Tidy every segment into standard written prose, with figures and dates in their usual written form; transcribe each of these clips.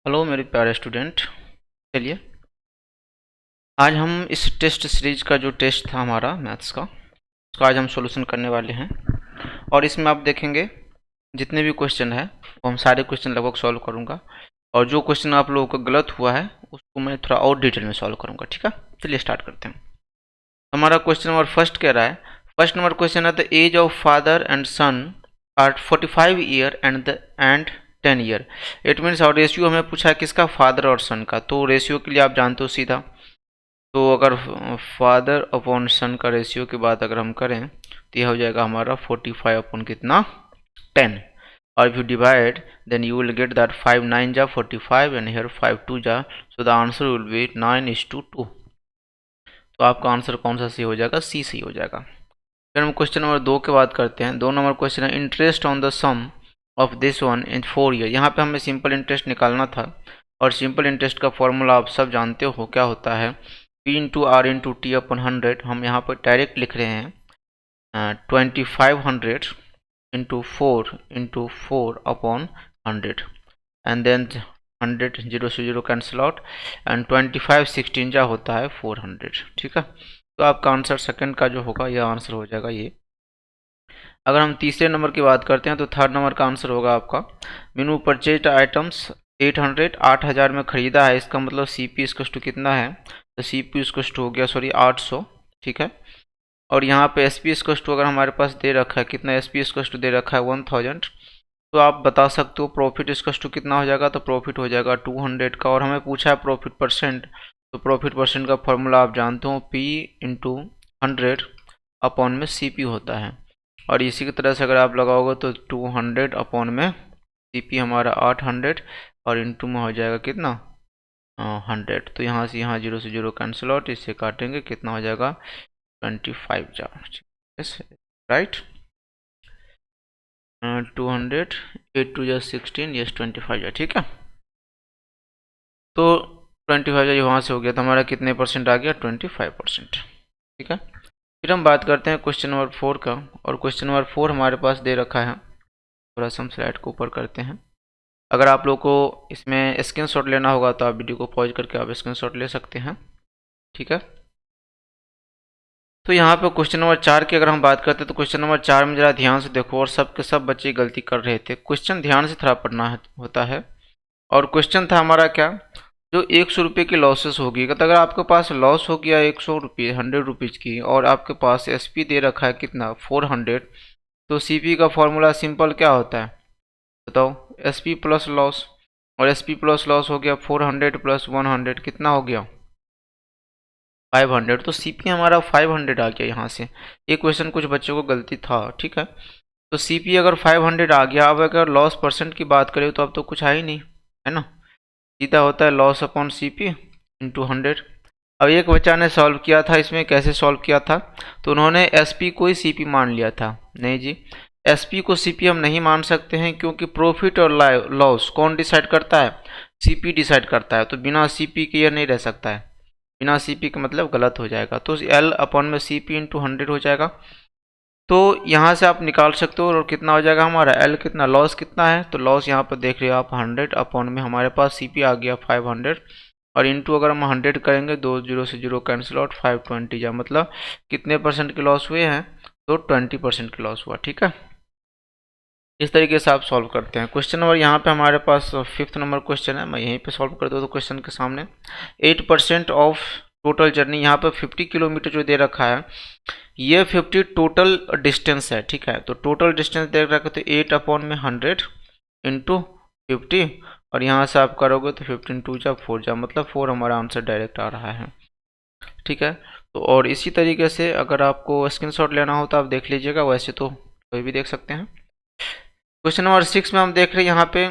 Hello मेरे प्यारे student. चलिए आज हम इस टेस्ट सीरीज का जो टेस्ट था हमारा मैथ्स का, उसका आज हम सॉल्यूशन करने वाले हैं। और इसमें आप देखेंगे जितने भी क्वेश्चन है वो हम सारे क्वेश्चन लगभग सॉल्व करूंगा। और जो क्वेश्चन आप लोगों का गलत हुआ है उसको मैं थोड़ा और डिटेल में सॉल्व करूंगा। ठीक है, चलिए स्टार्ट करते हैं। हमारा क्वेश्चन नंबर फर्स्ट कह रहा है, फर्स्ट नंबर क्वेश्चन है the age of father and son are 45 year and 10 year. It means और रेशियो हमें पूछा है किसका, फादर और सन का। तो रेशियो के लिए आप जानते हो सीधा, तो अगर फादर अपॉन सन का रेशियो की बात अगर हम करें तो यह हो जाएगा हमारा 45 अपॉन कितना, 10। और if you divide then you will get that 5 9 जा 45 एंड हियर 5 2 जा, so the answer will be 9:2। तो आपका आंसर कौन सा सही हो जाएगा, सी सही हो जाएगा। फिर हम क्वेश्चन नंबर 2 की बात करते हैं। 2 नंबर क्वेश्चन है interest on the sum of this one in 4 year. यहाँ पे हमें सिंपल इंटरेस्ट निकालना था और सिंपल इंटरेस्ट का फॉर्मूला आप सब जानते हो क्या होता है, P into R into T upon 100। हम यहाँ पर डायरेक्ट लिख रहे हैं 2500 into four upon 100 and then 100 0 से 0 कैंसिल आउट एंड 25 16 जा होता है 400। ठीक है, तो आपका आंसर सेकंड का जो होगा यह आंसर हो जाएगा ये। अगर हम तीसरे नंबर की बात करते हैं तो थर्ड नंबर का आंसर होगा आपका मीनू परचेज आइटम्स 800, 8000 में खरीदा है। इसका मतलब सी पी इसको कितना है, तो सी पी इसको हो गया 800। ठीक है, और यहाँ पे एस पी इसको अगर हमारे पास दे रखा है कितना, एस पी इसको दे रखा है 1000। तो आप बता सकते हो प्रॉफिट इसको कितना हो जाएगा, तो प्रॉफिट हो जाएगा 200 का। और हमें पूछा है प्रॉफिट परसेंट, तो प्रॉफिट परसेंट का फॉर्मूला आप जानते हो P इंटू 100 अपॉन में सी पी होता है। और इसी की तरह से अगर आप लगाओगे तो 200 अपॉन में सी पी हमारा 800 और इंटू में हो जाएगा कितना 100। तो यहाँ से 0 कैंसिल आउट, इससे काटेंगे कितना हो जाएगा 25 जा, राइट। 200 8 2 जा 16, यस 25 जा। ठीक है, तो 25 जा वहाँ से हो गया तो हमारा कितने परसेंट आ गया, 25%। ठीक है, फिर हम बात करते हैं क्वेश्चन नंबर 4 का। और क्वेश्चन नंबर 4 हमारे पास दे रखा है, थोड़ा सा हम स्लाइड को ऊपर करते हैं। अगर आप लोग को इसमें स्क्रीनशॉट लेना होगा तो आप वीडियो को पॉज करके आप स्क्रीनशॉट ले सकते हैं। ठीक है, तो यहाँ पे क्वेश्चन नंबर 4 की अगर हम बात करते हैं तो क्वेश्चन नंबर 4 में जरा ध्यान से देखो, और सब के सब बच्चे गलती कर रहे थे। क्वेश्चन ध्यान से थोड़ा पढ़ना होता है। और क्वेश्चन था हमारा क्या, जो 100 रुपये की लॉसेस होगी, तो अगर आपके पास लॉस हो गया 100 रुपये 100 रुपीज़ की, और आपके पास एस पी दे रखा है कितना 400, तो सी पी का फॉर्मूला सिंपल क्या होता है बताओ, एस पी प्लस लॉस। और एस पी प्लस लॉस हो गया 400 प्लस 100 कितना हो गया 500। तो सी पी हमारा 500 आ गया यहाँ से। ये क्वेश्चन कुछ बच्चों को गलती था। ठीक है, तो सी पी अगर 500 आ गया, अब अगर लॉस परसेंट की बात करें तो अब तो कुछ आ ही नहीं, है ना। सीधा होता है loss upon C P into 100। अब एक बच्चा ने सॉल्व किया था, इसमें कैसे सॉल्व किया था, तो उन्होंने एस पी को ही सी पी मान लिया था। नहीं जी, एस पी को सी पी हम नहीं मान सकते हैं, क्योंकि प्रॉफिट और लॉस कौन डिसाइड करता है, सी पी डिसाइड करता है। तो बिना सी पी के ये नहीं रह सकता है, बिना सी पी का मतलब गलत हो जाएगा। तो एल अपॉन में सी पी इंटू 100 हो जाएगा। तो यहाँ से आप निकाल सकते हो, और कितना हो जाएगा हमारा एल कितना, लॉस कितना है, तो लॉस यहाँ पर देख रहे हो आप 100 अपॉन में हमारे पास सी पी आ गया 500, और इंटू अगर हम 100 करेंगे 2 0 से 0 कैंसिल आउट 520 जा, मतलब कितने परसेंट के लॉस हुए हैं, तो 20% के लॉस हुआ। ठीक है, इस तरीके से आप सॉल्व करते हैं। क्वेश्चन नंबर यहाँ पे हमारे पास 5th नंबर क्वेश्चन है, मैं यहीं पे सॉल्व कर दूँ तो क्वेश्चन के सामने 8% ऑफ टोटल जर्नी, यहाँ पे 50 किलोमीटर जो दे रखा है, ये 50 टोटल डिस्टेंस है। ठीक है, तो टोटल डिस्टेंस दे रखा है तो 8 अपॉन में 100 इंटू 50, और यहाँ से आप करोगे तो 15 2 जा 4 जा, मतलब 4 हमारा आंसर डायरेक्ट आ रहा है। ठीक है, तो और इसी तरीके से अगर आपको स्क्रीनशॉट लेना हो तो आप देख लीजिएगा, वैसे तो कोई भी देख सकते हैं। क्वेश्चन नंबर 6 में हम देख रहे हैं यहाँ पे,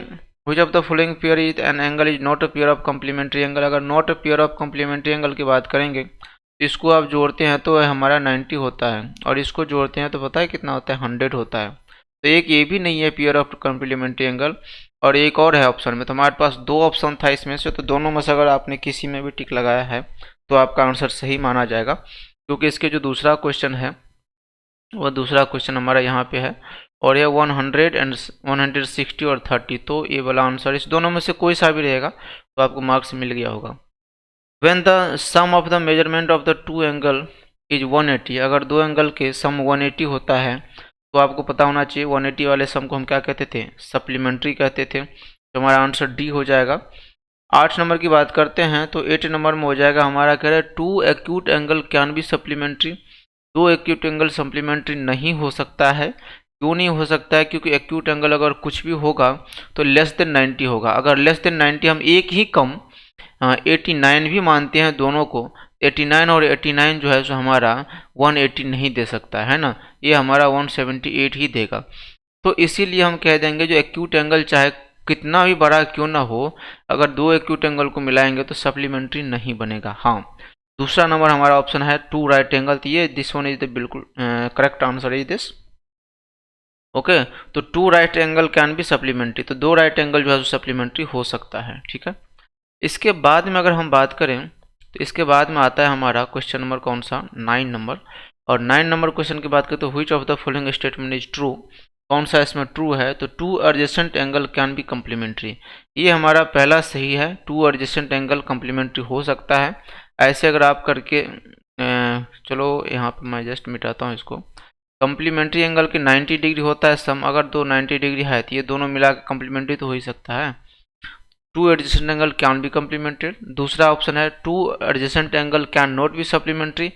which of the following pair is an angle is not a pair of complementary angle. अगर not a pair of complementary angle की बात करेंगे तो इसको आप जोड़ते हैं तो हमारा 90 होता है, और इसको जोड़ते हैं तो पता है कितना होता है 100 होता है। तो एक ये भी नहीं है पेयर ऑफ कम्प्लीमेंट्री एंगल, और एक और है ऑप्शन में। तो हमारे पास 2 ऑप्शन था इसमें से, तो दोनों में से अगर आपने किसी में भी टिक लगाया है तो आपका आंसर सही माना जाएगा, क्योंकि इसके जो दूसरा क्वेश्चन है वह दूसरा क्वेश्चन हमारा यहाँ पे है और यह 100 एंड 160 और 30, तो ये वाला आंसर इस दोनों में से कोई सा भी रहेगा तो आपको मार्क्स मिल गया होगा। When the sum of the measurement of the two angle is 180, अगर दो एंगल के सम 180 होता है तो आपको पता होना चाहिए 180 वाले सम को हम क्या कहते थे, सप्लीमेंट्री कहते थे। तो हमारा आंसर डी हो जाएगा। 8 नंबर की बात करते हैं तो 8 नंबर में हो जाएगा हमारा, कह रहे हैं two acute angle can be supplementary. दो एक्यूट एंगल सप्लीमेंट्री नहीं हो सकता है। क्यों नहीं हो सकता है? क्योंकि एक्यूट एंगल अगर कुछ भी होगा तो लेस देन 90 होगा। अगर लेस देन 90 हम एक ही कम 89 भी मानते हैं दोनों को, 89 और 89 जो है सो हमारा 180 नहीं दे सकता है ना, ये हमारा 178 ही देगा। तो इसीलिए हम कह देंगे जो एक्यूट एंगल चाहे कितना भी बड़ा क्यों ना हो, अगर दो एक्यूट एंगल को मिलाएंगे तो सप्लीमेंट्री नहीं बनेगा। हाँ, दूसरा नंबर हमारा ऑप्शन है टू राइट एंगल, तो ये दिस वन इज द बिल्कुल correct answer is this. Okay, तो two right angle can be supplementary, तो दो राइट एंगल जो है सप्लीमेंट्री हो सकता है। ठीक है, इसके बाद में अगर हम बात करें तो इसके बाद में आता है हमारा क्वेश्चन नंबर कौन सा, 9 नंबर। और 9 नंबर क्वेश्चन की बात करें तो which of the following statement is true, कौन सा इसमें ट्रू है, तो two adjacent angle can be complementary, ये हमारा पहला सही है। टू एडजेसेंट एंगल कम्प्लीमेंट्री हो सकता है। ऐसे अगर आप करके चलो यहाँ पे मैं जस्ट मिटाता हूँ इसको। कम्प्लीमेंट्री एंगल की 90 डिग्री होता है सम, अगर दो 90 डिग्री है तो ये दोनों मिला के कम्प्लीमेंट्री तो हो ही सकता है। To adjacent angle can B complemented. दूसरा ऑप्शन है to adjacent angle can not be supplementary,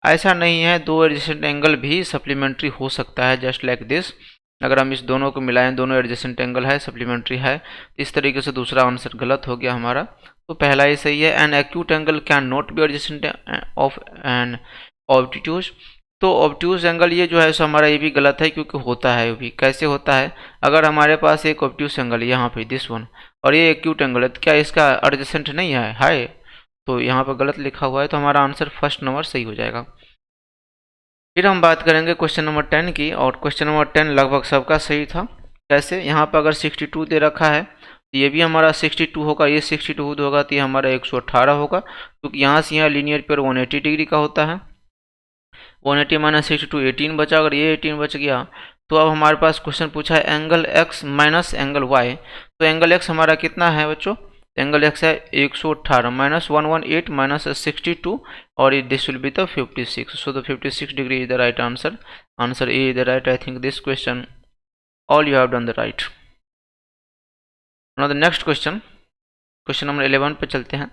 ऐसा नहीं है, दो एडजेसेंट एंगल भी सप्लीमेंट्री हो सकता है जस्ट लाइक दिस। अगर हम इस दोनों को मिलाएं, दोनों एडजेसेंट एंगल है, सप्लीमेंट्री है, इस तरीके से दूसरा आंसर गलत हो गया हमारा, तो पहला ही सही है। An acute angle can not be adjacent of an obtuse, तो ऑब्ट्यूज एंगल ये जो है सो हमारा ये भी गलत है, क्योंकि होता है, भी कैसे होता है, अगर हमारे पास एक ऑब्ट्यूज एंगल यहाँ पे दिस वन और ये एक्यूट एंगल है, तो क्या इसका एडजेसेंट नहीं है, तो यहाँ पर गलत लिखा हुआ है, तो हमारा आंसर फर्स्ट नंबर सही हो जाएगा। फिर हम बात करेंगे क्वेश्चन नंबर 10 की, और क्वेश्चन नंबर 10 लगभग सबका सही था। कैसे, यहाँ पर अगर 62 दे रखा है तो ये भी हमारा 62 होगा, ये 62 होगा तो ये हमारा 118 होगा, क्योंकि यहाँ से यहाँ लीनियर पेयर 180 डिग्री का होता है। 180 माइनस 62 18 बचा, अगर ये 18 बच गया तो अब हमारे पास क्वेश्चन पूछा है angle x minus angle y, तो एंगल x हमारा कितना है बच्चों, एंगल x है 118 माइनस 118 माइनस 62 और this will be the 56, so the 56 degree is the right answer. Answer A is the right. I think this question all you have done the right. Now the next question, question number 11 पे चलते हैं।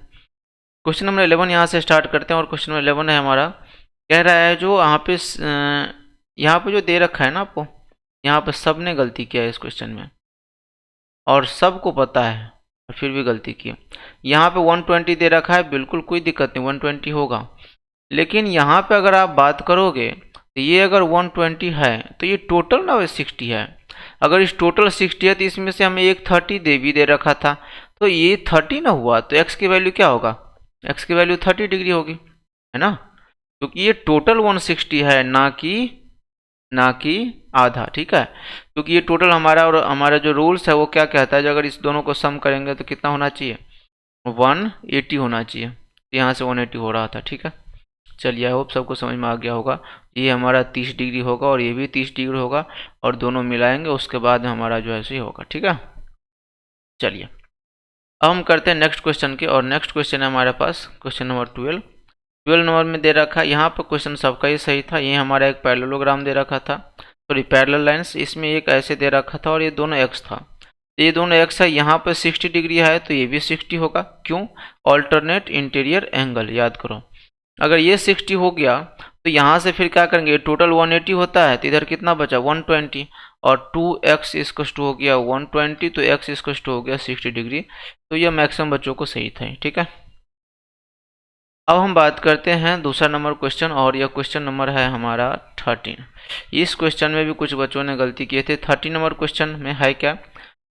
Question number 11 यहाँ से start करते हैं, और question number 11 है हमारा, कह रहा है जो यहाँ पे जो दे रखा है ना आपको, यहाँ पे सब ने गलती किया है इस क्वेश्चन में, और सबको पता है और फिर भी गलती की। यहाँ पे 120 दे रखा है, बिल्कुल कोई दिक्कत नहीं, 120 होगा, लेकिन यहाँ पे अगर आप बात करोगे तो ये अगर 120 है तो ये टोटल ना 60 है। अगर इस टोटल 60 है तो इसमें से हमें एक 30 भी दे रखा था, तो ये 30 ना हुआ, तो x की वैल्यू क्या होगा, x की वैल्यू 30 डिग्री होगी, है ना, क्योंकि ये टोटल 160 है, ना कि आधा। ठीक है, क्योंकि ये टोटल हमारा, और हमारा जो रूल्स है वो क्या कहता है, जो अगर इस दोनों को सम करेंगे तो कितना होना चाहिए, 180 होना चाहिए, तो यहाँ से 180 हो रहा था। ठीक है, चलिए आई होप सबको समझ में आ गया होगा। ये हमारा 30 डिग्री होगा और ये भी 30 डिग्री होगा, और दोनों मिलाएंगे उसके बाद हमारा जो है सही होगा। ठीक है, चलिए अब हम करते हैं नेक्स्ट क्वेश्चन के, और नेक्स्ट क्वेश्चन है हमारे पास क्वेश्चन नंबर 12 नंबर में दे रखा है। यहाँ पर क्वेश्चन सबका ही सही था, ये हमारा एक पैरेललोग्राम दे रखा था, सॉरी पैरेलल लाइंस, इसमें एक ऐसे दे रखा था और ये दोनों एक्स था, ये दोनों एक्स है, यहाँ पर 60 डिग्री है तो ये भी 60 होगा। क्यों, ऑल्टरनेट इंटीरियर एंगल, याद करो, अगर ये 60 हो गया तो यहाँ से फिर क्या करेंगे, टोटल 180 होता है, तो इधर कितना बचा 120, और 2x इसकस टू हो गया 120, तो x इसकस टू हो गया 60 डिग्री, तो यह मैक्सिमम बच्चों को सही था। ठीक है, अब हम बात करते हैं दूसरा नंबर क्वेश्चन, और यह क्वेश्चन नंबर है हमारा 13। इस क्वेश्चन में भी कुछ बच्चों ने गलती किए थे। 13 नंबर क्वेश्चन में है क्या,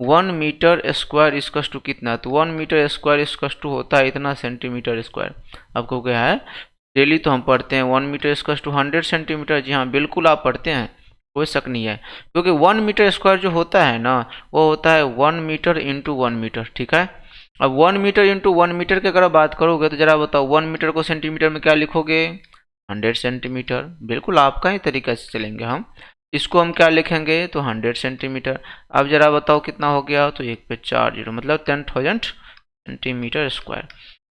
1 मीटर स्क्वायर इसकस टू कितना, तो 1 मीटर स्क्वायर इसकस टू होता है इतना सेंटीमीटर स्क्वायर। आपको क्या है, डेली तो हम पढ़ते हैं 1 मीटर इसकस टू 100 सेंटीमीटर, जी हाँ बिल्कुल आप पढ़ते हैं, कोई शक नहीं है, क्योंकि 1 मीटर स्क्वायर जो होता है ना, वो होता है 1 मीटर इंटू 1 मीटर। ठीक है, अब 1 मीटर इंटू 1 मीटर की अगर बात करोगे तो जरा बताओ 1 मीटर को सेंटीमीटर में क्या लिखोगे, 100 सेंटीमीटर, बिल्कुल आपका ही तरीका से चलेंगे हम। इसको हम क्या लिखेंगे तो 100 सेंटीमीटर। अब जरा बताओ कितना हो गया, तो 1 पे 4 जीरो मतलब 10,000 सेंटीमीटर स्क्वायर।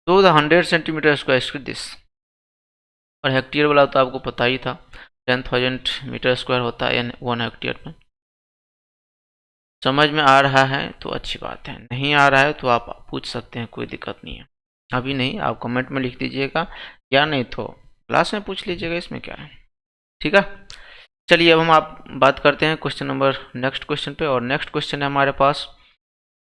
तो द 100 सेंटीमीटर स्क्वायर दिस। और हेक्टेयर वाला तो आपको पता ही था, 10,000 मीटर स्क्वायर होता है 1 हेक्टेयर में। समझ में आ रहा है तो अच्छी बात है, नहीं आ रहा है तो आप पूछ सकते हैं, कोई दिक्कत नहीं है। अभी नहीं, आप कमेंट में लिख दीजिएगा या नहीं तो क्लास में पूछ लीजिएगा, इसमें क्या है। ठीक है, चलिए अब हम आप बात करते हैं क्वेश्चन नंबर नेक्स्ट क्वेश्चन पे। और नेक्स्ट क्वेश्चन है हमारे पास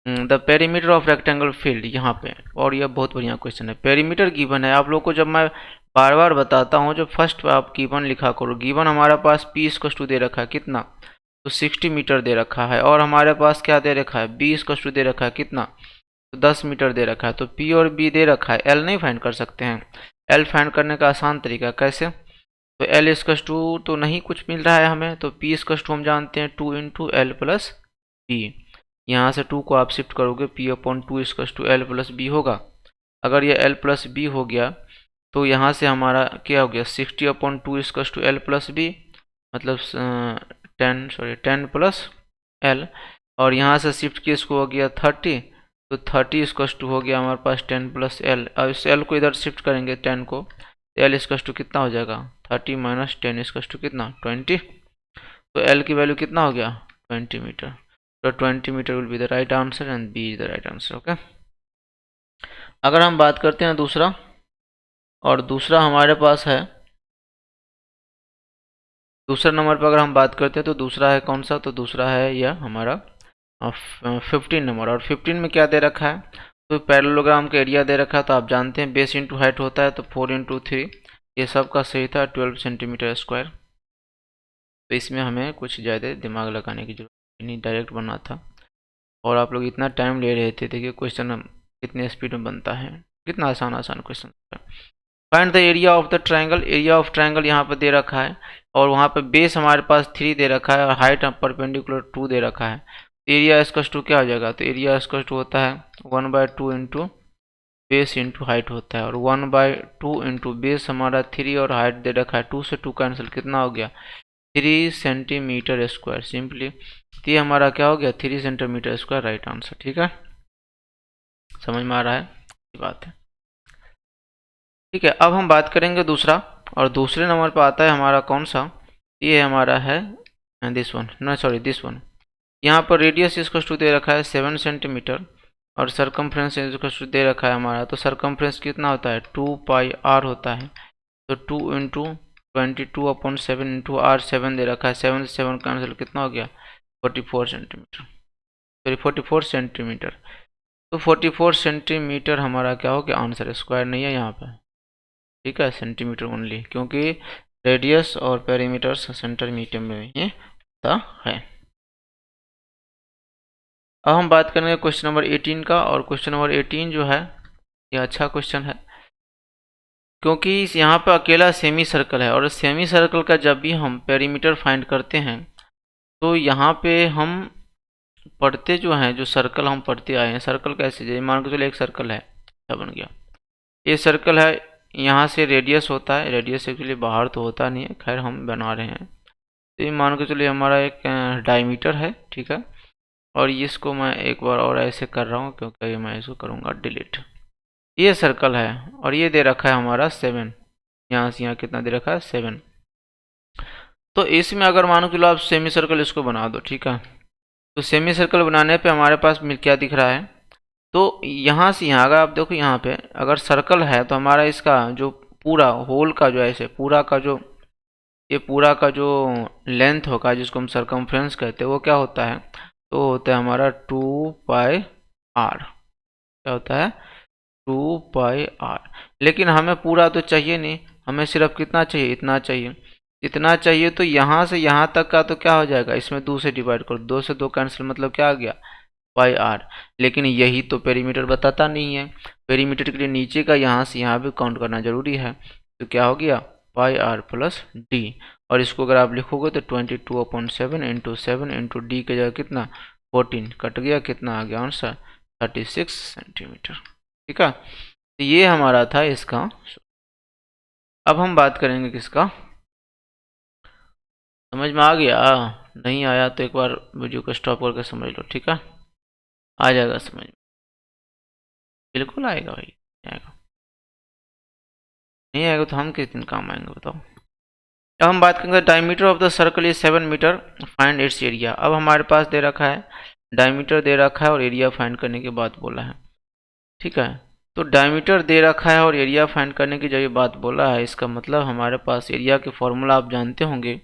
the perimeter of rectangle field, यहाँ पे। और यह बहुत बढ़िया क्वेश्चन है। पेरीमीटर गिवन है, आप लोग को जब मैं बार बार बताता हूँ, जो फर्स्ट आप गिवन लिखा करो। गिवन हमारे पास पी इसको दे रखा है कितना, तो 60 मीटर दे रखा है। और हमारे पास क्या दे रखा है, बी इसको दे रखा है कितना, तो 10 मीटर दे रखा है। तो पी और बी दे रखा है, एल नहीं फाइंड कर सकते हैं। एल फाइंड करने का आसान तरीका कैसे, तो एल इसकस टू तो नहीं कुछ मिल रहा है हमें, तो पी इसकस टू हम जानते हैं 2 इंटू एल प्लस बी। यहाँ से 2 को आप शिफ्ट करोगे, P upon 2 is equals to L plus B होगा। अगर ये एल प्लस बी हो गया तो यहाँ से हमारा क्या हो गया, 60 upon 2 is equals to L plus B, मतलब 10 प्लस एल। और यहाँ से शिफ्ट किया इसको हो गया 30, तो 30 इसकस टू हो गया हमारे पास 10 प्लस एल। अब इस एल को इधर शिफ्ट करेंगे 10 को, एल इसकस टू कितना हो जाएगा, 30 माइनस 10 इसकस टू कितना 20। तो एल की वैल्यू कितना हो गया 20 मीटर। तो 20 metre will be the right answer and B is the right answer. Okay, अगर हम बात करते हैं दूसरा, और दूसरा हमारे पास है, दूसरा नंबर पर अगर हम बात करते हैं तो दूसरा है कौन सा, तो दूसरा है यह हमारा 15 नंबर। और 15 में क्या दे रखा है, तो पैरेललोग्राम का एरिया दे रखा है। तो आप जानते हैं बेस इंटू हाइट होता है, तो 4 इंटू 3, ये सब का सही था 12 सेंटीमीटर स्क्वायर। तो इसमें हमें कुछ ज़्यादा दिमाग लगाने की जरूरत नहीं, डायरेक्ट बना था। और आप लोग इतना टाइम ले रहे थे, देखिए क्वेश्चन कितने स्पीड में बनता है, कितना आसान आसान question. Find the area of the triangle, area of triangle यहाँ पर दे रखा है। और वहाँ पे बेस हमारे पास 3 दे रखा है और हाइट परपेंडिकुलर 2 दे रखा है। एरिया इसकस टू क्या हो जाएगा, तो एरिया इसकस टू होता है 1/2 इंटू बेस इंटू हाइट होता है। और 1/2 इंटू बेस हमारा 3 और हाइट दे रखा है 2 से 2 कैंसिल, कितना हो गया 3 सेंटीमीटर स्क्वायर सिंपली। तो ये हमारा क्या हो गया 3 सेंटीमीटर स्क्वायर राइट आंसर। ठीक है, समझ में आ रहा है, ये बात है। ठीक है, अब हम बात करेंगे दूसरा। और दूसरे नंबर पर आता है हमारा कौन सा, ये हमारा है this one, no sorry this one. यहाँ पर रेडियस इसको टू दे रखा है 7 सेंटीमीटर और सरकमफ्रेंस इसको टू दे रखा है हमारा। तो सरकमफ्रेंस कितना होता है 2 पाई आर होता है। तो 2 इंटू 22 अपॉन 7 इंटू आर, 7 दे रखा है, 7 से 7 कैंसिल, कितना हो गया 44 सेंटीमीटर, सॉरी 44 सेंटीमीटर। तो 44 सेंटीमीटर हमारा क्या हो गया आंसर, स्क्वायर नहीं है यहाँ पे। ठीक है, सेंटीमीटर ओनली, क्योंकि रेडियस और पेरीमीटर सेंटीमीटर में ही होता है। अब हम बात करेंगे क्वेश्चन नंबर 18 का। और क्वेश्चन नंबर 18 जो है ये अच्छा क्वेश्चन है, क्योंकि यहाँ पर अकेला सेमी सर्कल है। और सेमी सर्कल का जब भी हम पेरीमीटर फाइंड करते हैं तो यहाँ पे हम पढ़ते जो हैं, जो सर्कल हम पढ़ते आए हैं, सर्कल कैसे, जैसे मान के चलो एक सर्कल है, क्या बन गया, ये सर्कल है, यहाँ से रेडियस होता है, रेडियस एक्चुअली बाहर तो होता नहीं है, खैर हम बना रहे हैं। तो ये मान के चलिए हमारा एक डायमीटर है, ठीक है। और इसको मैं एक बार और ऐसे कर रहा हूँ, क्योंकि मैं इसको करूँगा डिलीट। ये सर्कल है और ये दे रखा है हमारा 7, यहाँ से यहाँ कितना दे रखा है 7। तो इसमें अगर मानो चलो आप सेमी सर्कल इसको बना दो, ठीक है। तो सेमी सर्कल बनाने पे हमारे पास क्या दिख रहा है, तो यहाँ से यहाँ अगर आप देखो, यहाँ पे अगर सर्कल है तो हमारा इसका जो पूरा होल का जो ऐसे पूरा का जो ये पूरा का जो लेंथ होगा, जिसको हम सरकमफ्रेंस कहते हैं, वो क्या होता है, तो होता है हमारा 2 पाई आर। क्या होता है 2 पाई आर। लेकिन हमें पूरा तो चाहिए नहीं, हमें सिर्फ कितना चाहिए, इतना चाहिए। इतना चाहिए तो यहाँ से यहाँ तक का तो क्या हो जाएगा, इसमें 2 से डिवाइड करो, 2 से 2 कैंसिल, मतलब क्या आ गया पाई आर। लेकिन यही तो पेरीमीटर बताता नहीं है, पेरीमीटर के लिए नीचे का यहाँ से यहाँ भी काउंट करना जरूरी है। तो क्या हो गया पाई आर प्लस डी। और इसको अगर आप लिखोगे तो 22/7 इंटू 7 इंटू डी के जगह कितना 14 कट गया, कितना आ गया आंसर 36 सेंटीमीटर। ठीक है, तो ये हमारा था इसका। अब हम बात करेंगे किसका, समझ में आ गया? नहीं आया तो एक बार वीडियो को स्टॉप करके समझ लो, ठीक है? आ जाएगा समझ में, बिल्कुल आएगा भाई, आएगा। नहीं आएगा तो हम किस दिन काम आएंगे बताओ। अब हम बात करेंगे diameter of the circle is 7 metre, find its area. अब हमारे पास दे रखा है डायमीटर दे रखा है और एरिया फाइंड करने की बात बोला है, ठीक है? तो डायमीटर दे रखा है और एरिया फाइंड करने की जब ये बात बोला है, इसका मतलब हमारे पास एरिया के फॉर्मूला आप जानते होंगे।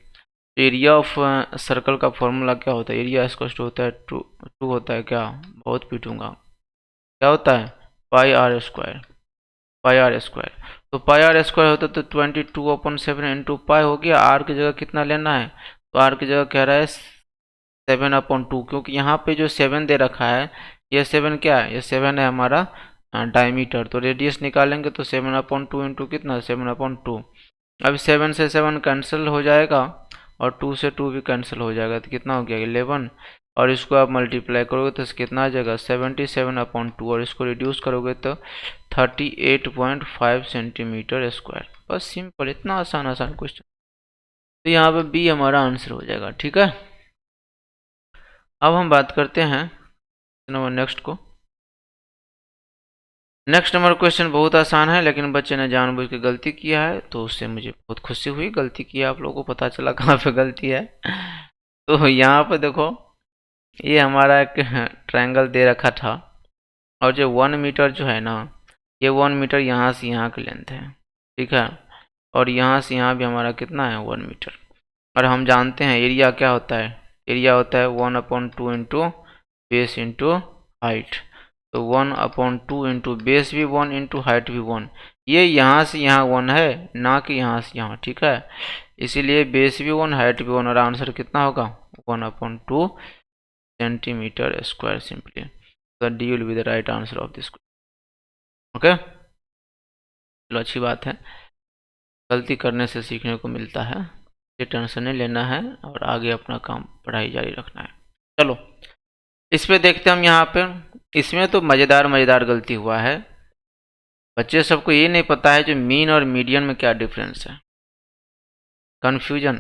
एरिया ऑफ सर्कल का फॉर्मूला क्या होता है? एरिया स्क्वायर होता है टू होता है क्या, बहुत पीटूंगा, क्या होता है? Pi R square, pi R square. तो पाई आर स्क्वायर होता है तो 22/7 इंटू पाई हो गया। आर की जगह कितना लेना है? तो आर की जगह कह रहा है 7/2, क्योंकि यहाँ पे जो 7 दे रखा है, ये 7 क्या है? ये 7 है हमारा डायमीटर। तो रेडियस निकालेंगे तो 7/2 इंटू कितना? 7/2। अब 7 से 7 कैंसिल हो जाएगा और 2 से 2 भी कैंसिल हो जाएगा, तो कितना हो गया? 11। और इसको आप मल्टीप्लाई करोगे तो कितना आ जाएगा? 77/2। और इसको रिड्यूस करोगे तो 38.5 सेंटीमीटर स्क्वायर। बस सिंपल, इतना आसान आसान क्वेश्चन। तो यहाँ पे बी हमारा आंसर हो जाएगा, ठीक है? अब हम बात करते हैं नंबर नेक्स्ट को। नेक्स्ट नंबर क्वेश्चन बहुत आसान है, लेकिन बच्चे ने जानबूझ के गलती किया है, तो उससे मुझे बहुत खुशी हुई। गलती किया, आप लोगों को पता चला कहाँ पे गलती है। तो यहाँ पे देखो, ये हमारा एक ट्रायंगल दे रखा था, और जो 1 मीटर जो है ना, ये 1 मीटर यहाँ से यहाँ की लेंथ है, ठीक है? और यहाँ से यहाँ भी हमारा कितना है? 1 मीटर। और हम जानते हैं एरिया क्या होता है? एरिया होता है 1/2 इंटू बेस इंटू हाइट। तो 1/2 इंटू बेस भी 1 इंटू हाइट भी 1। ये यहाँ से यहाँ 1 है, ना कि यहाँ से यहाँ, ठीक है? इसीलिए बेस भी 1 हाइट भी 1, और आंसर कितना होगा? 1/2 सेंटीमीटर स्क्वायर सिंपली। तो D will be the right answer of this. Okay, चलो अच्छी बात है, गलती करने से सीखने को मिलता है, ये टेंशन नहीं लेना है और आगे अपना काम पढ़ाई जारी रखना है। चलो इस पे देखते हैं हम। यहाँ पे इसमें तो मज़ेदार मज़ेदार गलती हुआ है। बच्चे सबको ये नहीं पता है जो मीन और मीडियन में क्या डिफरेंस है, कन्फ्यूजन,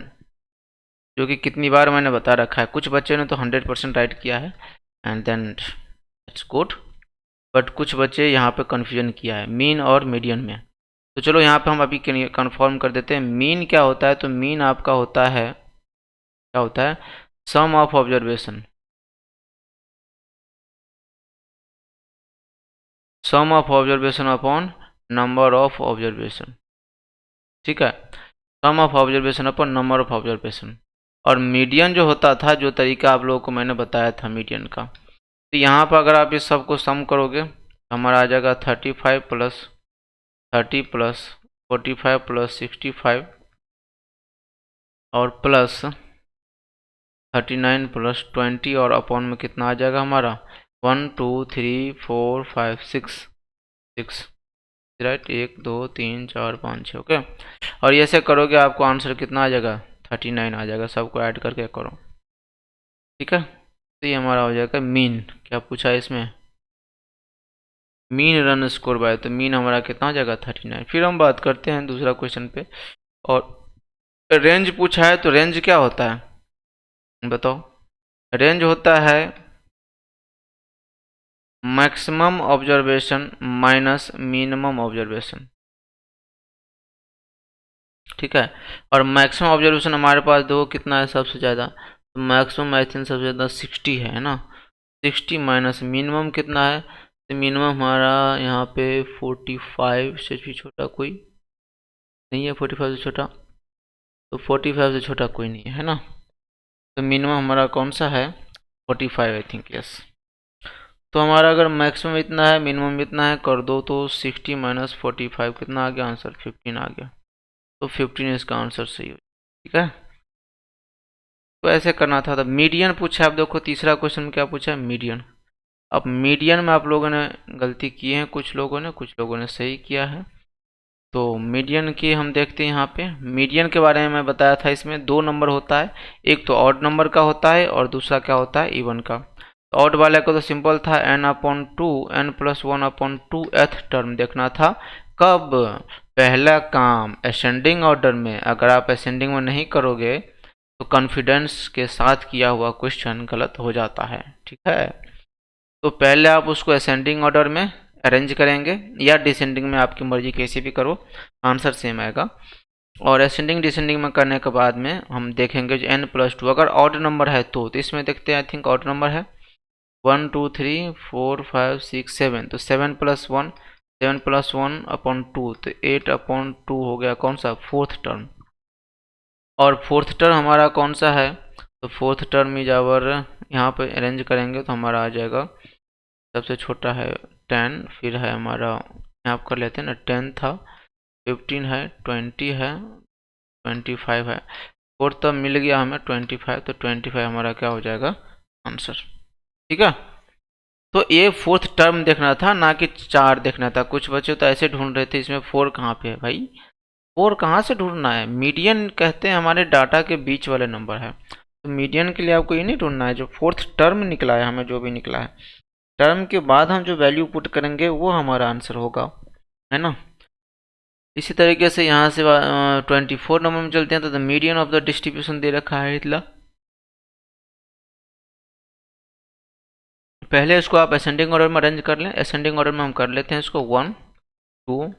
जो कि कितनी बार मैंने बता रखा है। कुछ बच्चे ने तो 100% राइट किया है, and then it's good, but कुछ बच्चे यहाँ पे कन्फ्यूजन किया है मीन और मीडियन में। तो चलो यहाँ पे हम अभी कन्फर्म कर देते हैं। मीन क्या होता है? तो मीन आपका होता है, क्या होता है? Sum of observation, sum of observation upon number of observation, ठीक है? Sum of observation upon number of observation. और मीडियन जो होता था, जो तरीका आप लोगों को मैंने बताया था मीडियन का, तो यहाँ पर अगर आप इस सब को सम करोगे तो हमारा आ जाएगा 35 प्लस 30 प्लस 45 प्लस 65 और प्लस 39 प्लस 20, और अपॉन में कितना आ जाएगा हमारा? 1 2 3 4 5 6 6, राइट? 1 2 3 4 5 6, ओके। और ये ऐसे करोगे आपको आंसर कितना आ जाएगा? 39 आ जाएगा। सबको ऐड करके करो, ठीक है? तो ये हमारा हो जाएगा मीन। क्या पूछा है इसमें? मीन रन स्कोर बाय, तो मीन हमारा कितना हो जाएगा? 39। फिर हम बात करते हैं दूसरा क्वेश्चन पे। और रेंज पूछा है, तो रेंज क्या होता है बताओ? रेंज होता है maximum observation minus minimum observation, ठीक है? और मैक्सिमम ऑब्जर्वेशन हमारे पास दो कितना है सबसे ज़्यादा? तो मैक्सिमम आई थिंक सबसे ज़्यादा 60 है ना? 60 माइनस मिनिमम कितना है? तो मिनिमम हमारा यहाँ पे 45 से भी छोटा कोई नहीं है, 45 से छोटा, तो 45 से छोटा कोई नहीं है ना? तो मिनिमम हमारा कौन सा है? 45 आई थिंक, यस। तो हमारा अगर मैक्सिमम इतना है, मिनिमम इतना है, कर दो तो 60 माइनस 45 कितना आ गया आंसर? 15 आ गया। तो 15 इसका आंसर सही हो, ठीक है? तो ऐसे करना था। तो मीडियन पूछा, आप देखो तीसरा क्वेश्चन में क्या पूछा है? मीडियन। अब मीडियन में आप लोगों ने गलती की है, कुछ लोगों ने सही किया है। तो मीडियन की हम देखते हैं। यहाँ पे मीडियन के बारे में मैं बताया था, इसमें दो नंबर होता है, एक तो ऑड नंबर का होता है और दूसरा क्या होता है? इवन का। तो ऑड वाले को तो सिंपल था n/2, n+1/2 एथ टर्म देखना था। कब? पहला काम असेंडिंग ऑर्डर में। अगर आप असेंडिंग में नहीं करोगे तो कॉन्फिडेंस के साथ किया हुआ क्वेश्चन गलत हो जाता है। ठीक है, तो पहले आप उसको असेंडिंग ऑर्डर में अरेंज करेंगे या डिसेंडिंग में, आपकी मर्जी कैसे भी करो, आंसर सेम आएगा। और असेंडिंग डिसेंडिंग में करने के बाद में हम देखेंगे जो n+2 अगर ऑड नंबर है तो इसमें देखते हैं, आई थिंक ऑड नंबर है 1 2 3 4 5 6 7, तो 7 + 1 7 + 1/2 तो 8/2 हो गया कौन सा, फोर्थ टर्म। और फोर्थ टर्म हमारा कौन सा है, तो फोर्थ टर्म इज आवर, यहाँ पे अरेंज करेंगे तो हमारा आ जाएगा, सबसे छोटा है 10, फिर है हमारा यहाँ कर लेते हैं ना, 10 था, 15 है, 20 है, 25 है, फोर्थ टर्म मिल गया हमें 25, तो 25 हमारा क्या हो जाएगा आंसर। ठीक है, तो ये फोर्थ टर्म देखना था ना कि 4 देखना था। कुछ बच्चे तो ऐसे ढूंढ रहे थे इसमें 4 कहाँ पे है भाई, 4 कहाँ से ढूंढना है, मीडियन कहते हैं हमारे डाटा के बीच वाले नंबर है, तो मीडियन के लिए आपको ये नहीं ढूंढना है, जो फोर्थ टर्म निकला है हमें, जो भी निकला है टर्म के बाद हम जो वैल्यू पुट करेंगे वो हमारा आंसर होगा, है ना। इसी तरीके से यहाँ से 24 नंबर में चलते हैं, तो the median of the distribution दे रखा है इतना। पहले इसको आप असेंडिंग ऑर्डर में अरेंज कर लें, असेंडिंग ऑर्डर में हम कर लेते हैं इसको 1 2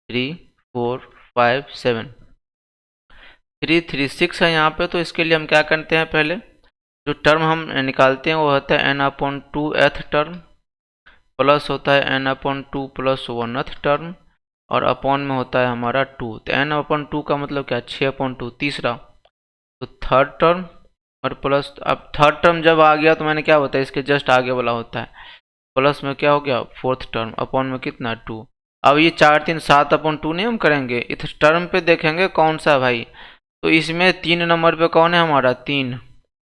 3 4 5 7 3 3 6 है यहाँ पे, तो इसके लिए हम क्या करते हैं, पहले जो टर्म हम निकालते हैं वो होता है n/2 th टर्म, प्लस होता है n/2 + 1th टर्म, और अपॉन में होता है हमारा 2, तो n/2 का मतलब क्या, 6/2 तीसरा, तो थर्ड टर्म, और प्लस, अब थर्ड टर्म जब आ गया तो मैंने क्या बताया, इसके जस्ट आगे वाला होता है, प्लस में क्या हो गया फोर्थ टर्म, अपॉन में कितना 2। अब ये 4 3 7/2 नहीं हम करेंगे, इस टर्म पे देखेंगे कौन सा भाई, तो इसमें 3 नंबर पे कौन है हमारा 3,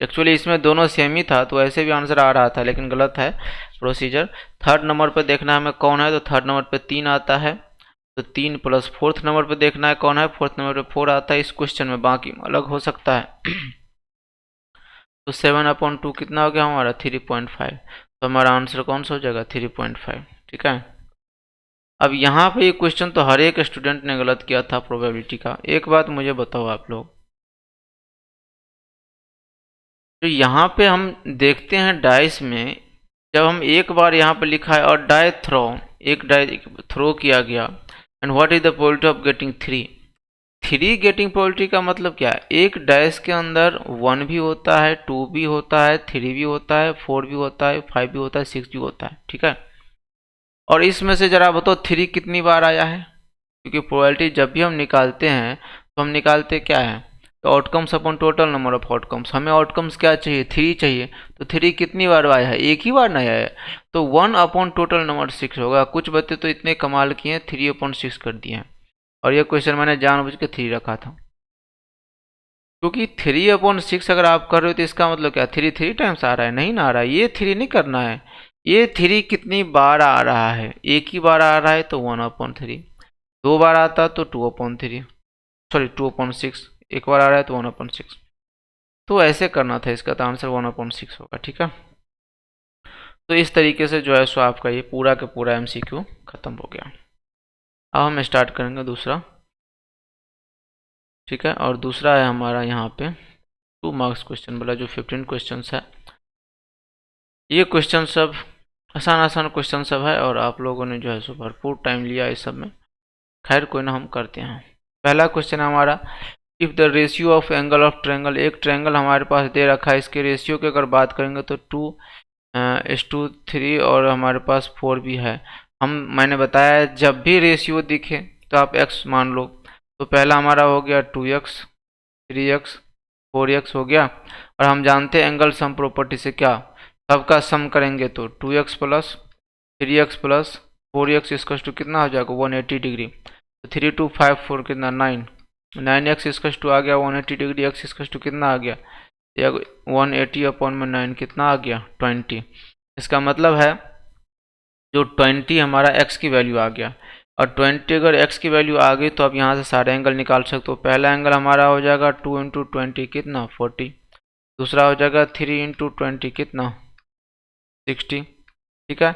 एक्चुअली इसमें दोनों सेम ही था तो ऐसे भी आंसर आ रहा था, लेकिन गलत है प्रोसीजर। थर्ड नंबर पे देखना हमें कौन है, तो थर्ड नंबर पे 3 आता है, तो 3 प्लस फोर्थ नंबर पे देखना है कौन है, फोर्थ नंबर पे 4 आता है इस क्वेश्चन में, बाकी अलग हो सकता है। तो 7/2 कितना हो गया हमारा 3.5, तो हमारा आंसर कौन सा हो जाएगा 3.5। ठीक है, अब यहाँ पे ये क्वेश्चन तो हर एक स्टूडेंट ने गलत किया था प्रोबेबिलिटी का। एक बात मुझे बताओ आप लोग, तो यहाँ पे हम देखते हैं डाइस में, जब हम एक बार यहाँ पे लिखा है और डाई थ्रो, एक डाई थ्रो किया गया, and what is the probability of getting 3 getting probability का मतलब क्या है, एक डाइस के अंदर 1 भी होता है, 2 भी होता है, 3 भी होता है, 4 भी होता है, 5 भी होता है, 6 भी होता है। ठीक है, और इसमें से जरा बताओ 3 कितनी बार आया है, क्योंकि प्रोबेबिलिटी जब भी हम निकालते हैं तो हम निकालते क्या है, तो outcomes upon total number of outcomes, हमें आउटकम्स क्या चाहिए 3 चाहिए, तो 3 कितनी बार आया है, एक ही बार नहीं आया है, तो 1 अपॉन टोटल नंबर 6 होगा। कुछ बच्चे तो इतने कमाल किए हैं 3/6 कर दिए हैं, और ये क्वेश्चन मैंने जानबूझ के 3 रखा था, क्योंकि 3/6 अगर आप कर रहे हो तो इसका मतलब क्या 3 टाइम्स आ रहा है, नहीं ना आ रहा है, ये 3 नहीं करना है, ये 3 कितनी बार आ रहा है, एक ही बार आ रहा है तो 1/3, 2 बार आता तो 2/3, सॉरी 2/6, एक बार आ रहा है तो 1/6, तो ऐसे करना था इसका, तो आंसर 1/6 होगा। ठीक है, तो इस तरीके से जो है सो आपका ये पूरा का पूरा MCQ खत्म हो गया। अब हम स्टार्ट करेंगे दूसरा। ठीक है, और दूसरा है हमारा यहाँ पे 2 मार्क्स क्वेश्चन वाला, जो 15 क्वेश्चन है, ये क्वेश्चन सब आसान आसान क्वेश्चन सब है, और आप लोगों ने जो है सो भरपूर टाइम लिया इस सब में, खैर कोई ना, हम करते हैं। पहला क्वेश्चन है हमारा, if the ratio of angle of triangle, एक ट्रायंगल हमारे पास दे रखा है, इसके रेशियो की अगर बात करेंगे तो 2:3 और हमारे पास 4 भी है। मैंने बताया जब भी रेशियो दिखे तो आप x मान लो, तो पहला हमारा हो गया 2x 3x 4x हो गया, और हम जानते हैं एंगल सम प्रॉपर्टी से क्या, सबका सम करेंगे तो 2x + 3x + 4x इसका टू कितना हो जाएगा 180 डिग्री, तो 3 2 5 4 कितना 9x इसका टू आ गया 180 डिग्री, x इसका टू कितना आ गया 180/9 कितना आ गया 20। इसका मतलब है जो 20 हमारा x की वैल्यू आ गया, और 20 अगर x की वैल्यू आ गई तो आप यहाँ से सारे एंगल निकाल सकते हो। पहला एंगल हमारा हो जाएगा 2 × 20 कितना 40, दूसरा हो जाएगा 3 × 20 कितना 60, ठीक है,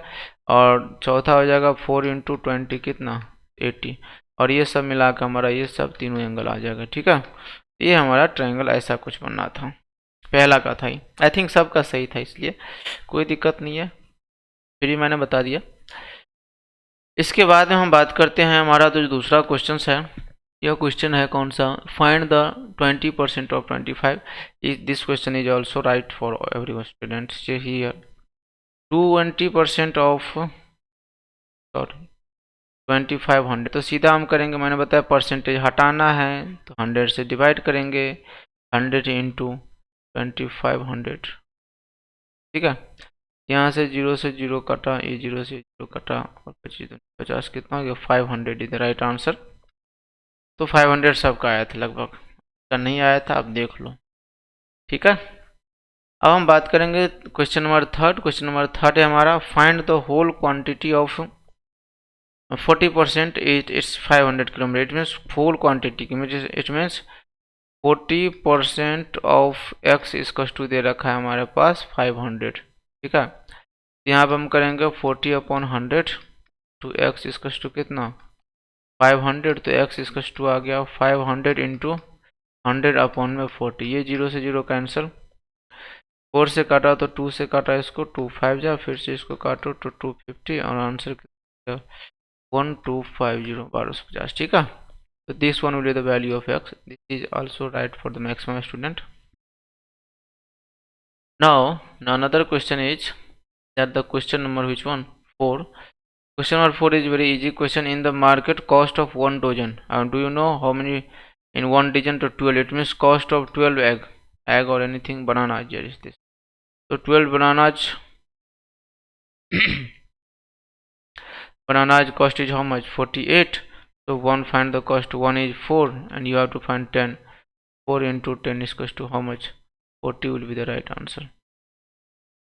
और चौथा हो जाएगा 4 × 20 कितना 80, और ये सब मिला कर हमारा ये सब तीनों एंगल आ जाएगा। ठीक है, ये हमारा ट्रायंगल ऐसा कुछ बनना था, पहला का था ही। आई थिंक सबका सही था, इसलिए कोई दिक्कत नहीं है, फिर ही मैंने बता दिया। इसके बाद में हम बात करते हैं, हमारा जो दूसरा क्वेश्चन है, यह क्वेश्चन है कौन सा, find the 20% of 25। This question is also right for every student here. 20% of sorry 2500, तो सीधा हम करेंगे, मैंने बताया परसेंटेज हटाना है तो 100 से डिवाइड करेंगे, 100 इंटू 2500, ठीक है। यहाँ से 0 से 0 कटा, ये 0 से 0 कटा, और 50 कितना हो गया, 500 इज द राइट आंसर। तो 500 सबका आया था लगभग, का नहीं आया था, आप देख लो, ठीक है। अब हम बात करेंगे question number third. Question number third है हमारा, find the whole quantity of 40% it's 500 kilometre. It means full quantity, it means 40% of X इसका टू दे रखा है हमारे पास 500, ठीक है। यहाँ पर हम करेंगे 40/100 टू एक्स इसका टू कितना 500, तो एक्स इसका टू आ गया 500 इंटू 100/40। ये 0 से 0 कैंसिल, 4 से काटा तो 2 से काटा, इसको 2 5 जा, फिर से इसको काटो तो 250, और आंसर 1250, 1250, ठीक है। So this one will be the value of x. This is also right for the maximum student. Now another question is that the question number which one 4. Question number 4 is very easy question. In the market, cost of 1 dozen. Do you know how many in 1 dozen to 12? It means cost of 12 egg or anything banana. Here is this. So 12 bananas. Bananas cost is how much? 48. So 1 find the cost. 1 is 4 and you have to find 10. 4 into 10 is equals to how much? 40 will be the right answer.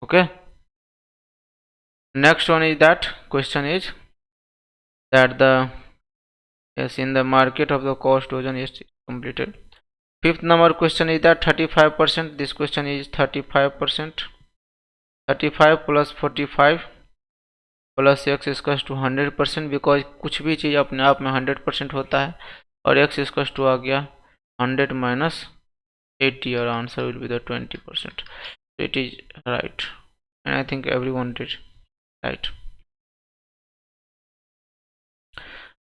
Okay. Next one is that question is that the yes in the market of the cost dozen is completed. Fifth number question is that 35%. This question is 35%. 35 plus 45 plus X is equals to 100%, because कुछ भी चीज़ अपने आप में 100% होता है, और x is equals to आ गया 100 minus 80, और answer will be the 20%. It is right and I think everyone did right.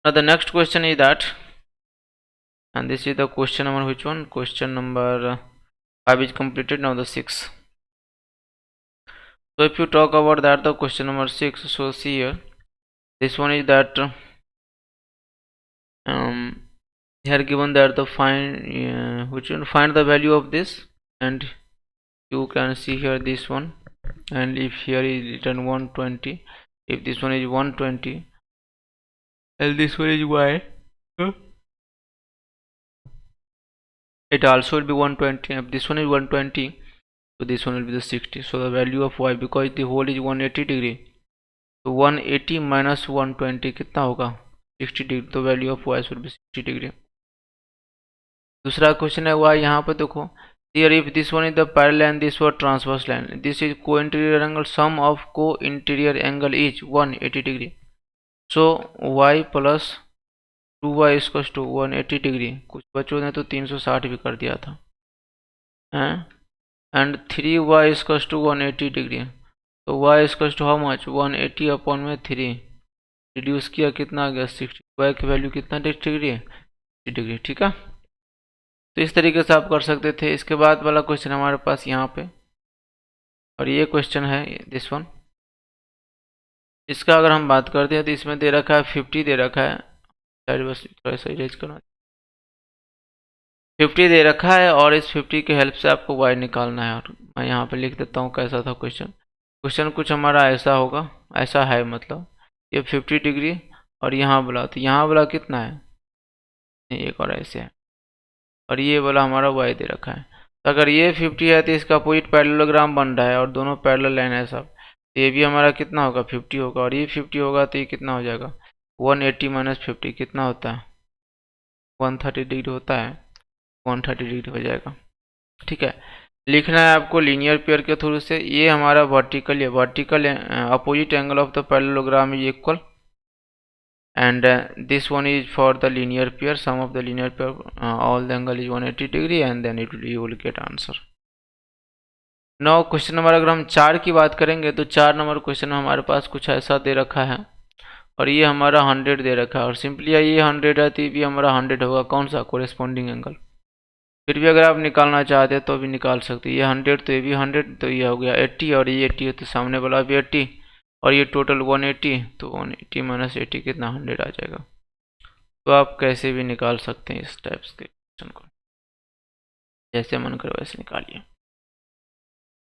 Now the next question is that, and this is the question number which one? Question number 5 is completed. Now the 6. So if you talk about that, the question number 6, so see here, this one is that here given that the find which one, find the value of this, and you can see here this one, and if here is written 120, if this one is 120 and this one is y, it also will be 120. If this one is 120, so this one will be the 60. So the value of y, because the whole is 180 degree, so 180 minus 120 कितना होगा 60 degree, तो value of y should be 60 degree. दूसरा question है y, यहाँ पे देखो, here if this one is the parallel and this was transverse line, this is co-interior angle, sum of co-interior angle is 180 degree. So y plus 2y is equals to 180 degree. कुछ बच्चों ने तो 360 भी कर दिया था, and 3y is equals to 180 degree. तो y is equals to how much 180 upon में 3 रिड्यूस किया, कितना आ गया 60. y की वैल्यू कितना डिग्री है 60 डिग्री, ठीक है. तो इस तरीके से आप कर सकते थे. इसके बाद वाला क्वेश्चन हमारे पास यहाँ पे, और ये क्वेश्चन है दिस वन. इसका अगर हम बात करते हैं तो इसमें दे रखा है 50 दे रखा है, बस थोड़ा सा इरेज करना, 50 दे रखा है, और इस 50 के हेल्प से आपको y निकालना है. और मैं यहाँ पे लिख देता हूँ कैसा था क्वेश्चन. क्वेश्चन कुछ हमारा ऐसा होगा, ऐसा है, मतलब ये 50 डिग्री और यहाँ बोला, तो यहाँ बोला कितना है, एक और ऐसे है, और ये वाला हमारा y दे रखा है. तो अगर ये 50 है तो इसका अपोजिट पैरेललोग्राम बन रहा है, और दोनों पैरेलल लाइन है सब, तो ये भी हमारा कितना होगा 50 होगा, और ये 50 होगा, तो ये कितना हो जाएगा 180 माइनस 50 कितना होता है 130 डिग्री होता है, 130 डिग्री हो जाएगा, ठीक है. लिखना है आपको लीनियर पेयर के थ्रू से. ये हमारा वर्टिकल है, vertical opposite angle of the parallelogram is equal, and this one is for the linear pair, sum of the linear pair, all the angle is 180 degree, and then you will get answer. Now question number अगर हम 4 की बात करेंगे तो 4 number question में हमारे पास कुछ ऐसा दे रखा है और ये हमारा 100 दे रखा है और सिंपली ये 100 है तो ये भी हमारा 100 होगा, कौन सा कोरेस्पॉन्डिंग एंगल। फिर भी अगर आप निकालना चाहते हैं तो भी निकाल सकते हैं, ये 100 तो ये भी 100, तो ये हो गया 80 और ये 80 है तो सामने वाला भी 80 और ये टोटल 180, तो 180 माइनस 80 कितना 100 आ जाएगा। तो आप कैसे भी निकाल सकते हैं इस टाइप्स के क्वेश्चन को, जैसे मन करे वैसे निकालिए।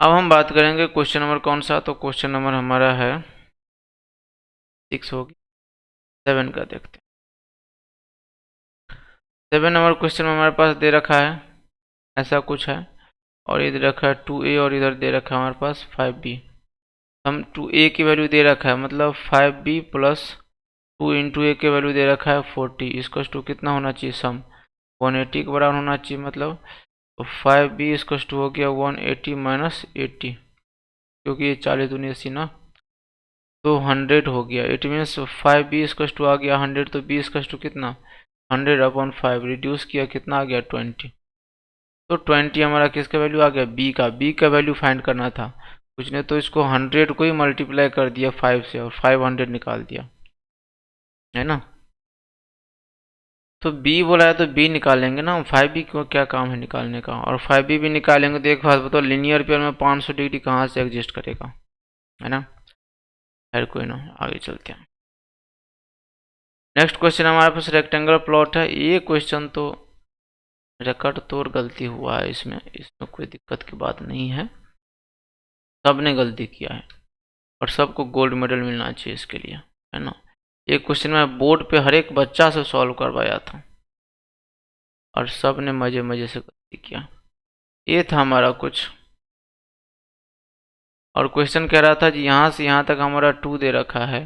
अब हम बात करेंगे क्वेश्चन नंबर कौन सा, तो क्वेश्चन नंबर हमारा है 6 होगी, 7 का देखते हैं। 7 नंबर क्वेश्चन में हमारे पास दे रखा है ऐसा कुछ है और इधर रखा है 2a और इधर दे रखा है हमारे पास 5b। हम 2a की वैल्यू दे रखा है मतलब 5b प्लस 2 इंटू ए की वैल्यू दे रखा है 40, इसका टू कितना होना चाहिए सम 180 के बराबर होना चाहिए, मतलब 5b इसका टू हो गया 180 माइनस 80, क्योंकि ये 40 दूनी 80 ना, तो 100 हो गया। इट मीन्स 5b इसका टू आ गया 100, तो b इसका टू कितना 100/5, रिड्यूस किया कितना आ गया 20, तो 20 हमारा किसका वैल्यू आ गया b का वैल्यू फाइंड करना था। कुछ ने तो इसको 100 को ही मल्टीप्लाई कर दिया 5 से और 500 निकाल दिया, है ना। तो b बोला है तो b निकालेंगे ना, 5b को क्या काम है निकालने का, और 5b भी निकालेंगे तो एक बात बताओ लीनियर पेयर में 500 डिग्री कहाँ से एग्जिस्ट करेगा, है ना। खैर कोई ना, आगे चलते हैं। नेक्स्ट क्वेश्चन हमारे पास रेक्टेंगल प्लॉट है। ये क्वेश्चन तो रिकॉर्ड तोड़ गलती हुआ है इसमें कोई दिक्कत की बात नहीं है, सबने गलती किया है और सबको गोल्ड मेडल मिलना चाहिए इसके लिए, है ना। ये क्वेश्चन मैं बोर्ड पे हर एक बच्चा से सॉल्व करवाया था और सब ने मजे मजे से गलती किया। ये था हमारा कुछ, और क्वेश्चन कह रहा था जी यहाँ से यहाँ तक हमारा 2 दे रखा है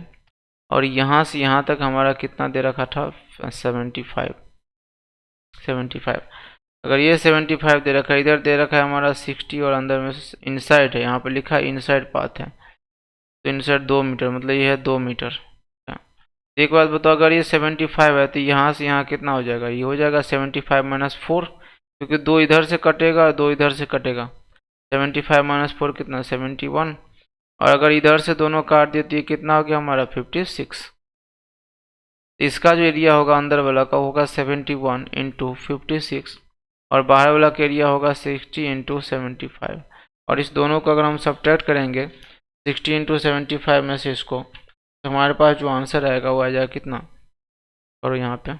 और यहाँ से यहाँ तक हमारा कितना दे रखा था 75। अगर ये 75 दे रखा है, इधर दे रखा है हमारा 60 और अंदर में इनसाइड है, यहाँ पे लिखा है इनसाइड पाथ है, तो इनसाइड 2 मीटर मतलब ये है 2 मीटर। एक बात बताओ, अगर ये 75 है तो यहाँ से यहाँ कितना हो जाएगा, ये हो जाएगा 75 माइनस 4, क्योंकि 2 इधर से कटेगा 2 इधर से कटेगा, 75 माइनस 4 कितना 71, और अगर इधर से दोनों काट दिए तो ये कितना हो गया हमारा 56। इसका जो एरिया होगा अंदर वाला का होगा 71 इंटू 56 और बाहर वाला का एरिया होगा 60 इंटू 75, और इस दोनों को अगर हम सब्ट्रैक्ट करेंगे 60 इंटू 75 में से इसको, तो हमारे पास जो आंसर आएगा वो आ जाएगा कितना, और यहाँ पे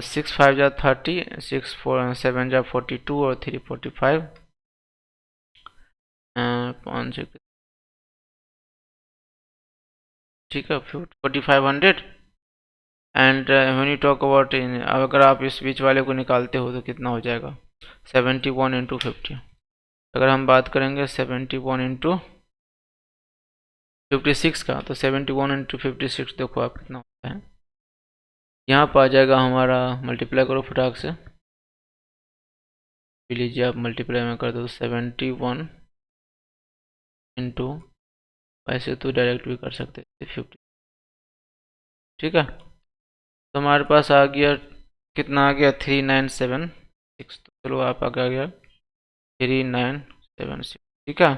6 5 जा 30, 6 7 जा 42 और 3 45, 5 ठीक है 4500। And when you talk about अगर आप इस बीच वाले को निकालते हो तो कितना हो जाएगा 71 इंटू 50। अगर हम बात करेंगे 71 इंटू 56 का, तो 71 इंटू 56 देखो आप कितना होता है, यहाँ पर आ जाएगा हमारा, मल्टीप्लाई करो फटाक से, लीजिए आप मल्टीप्लाई में कर दो 71 इंटू, वैसे तो डायरेक्ट भी कर सकते थे 50, ठीक है। तो हमारे पास आ गया कितना आ गया 3976, तो चलो आप आगे आ गया 3976, ठीक है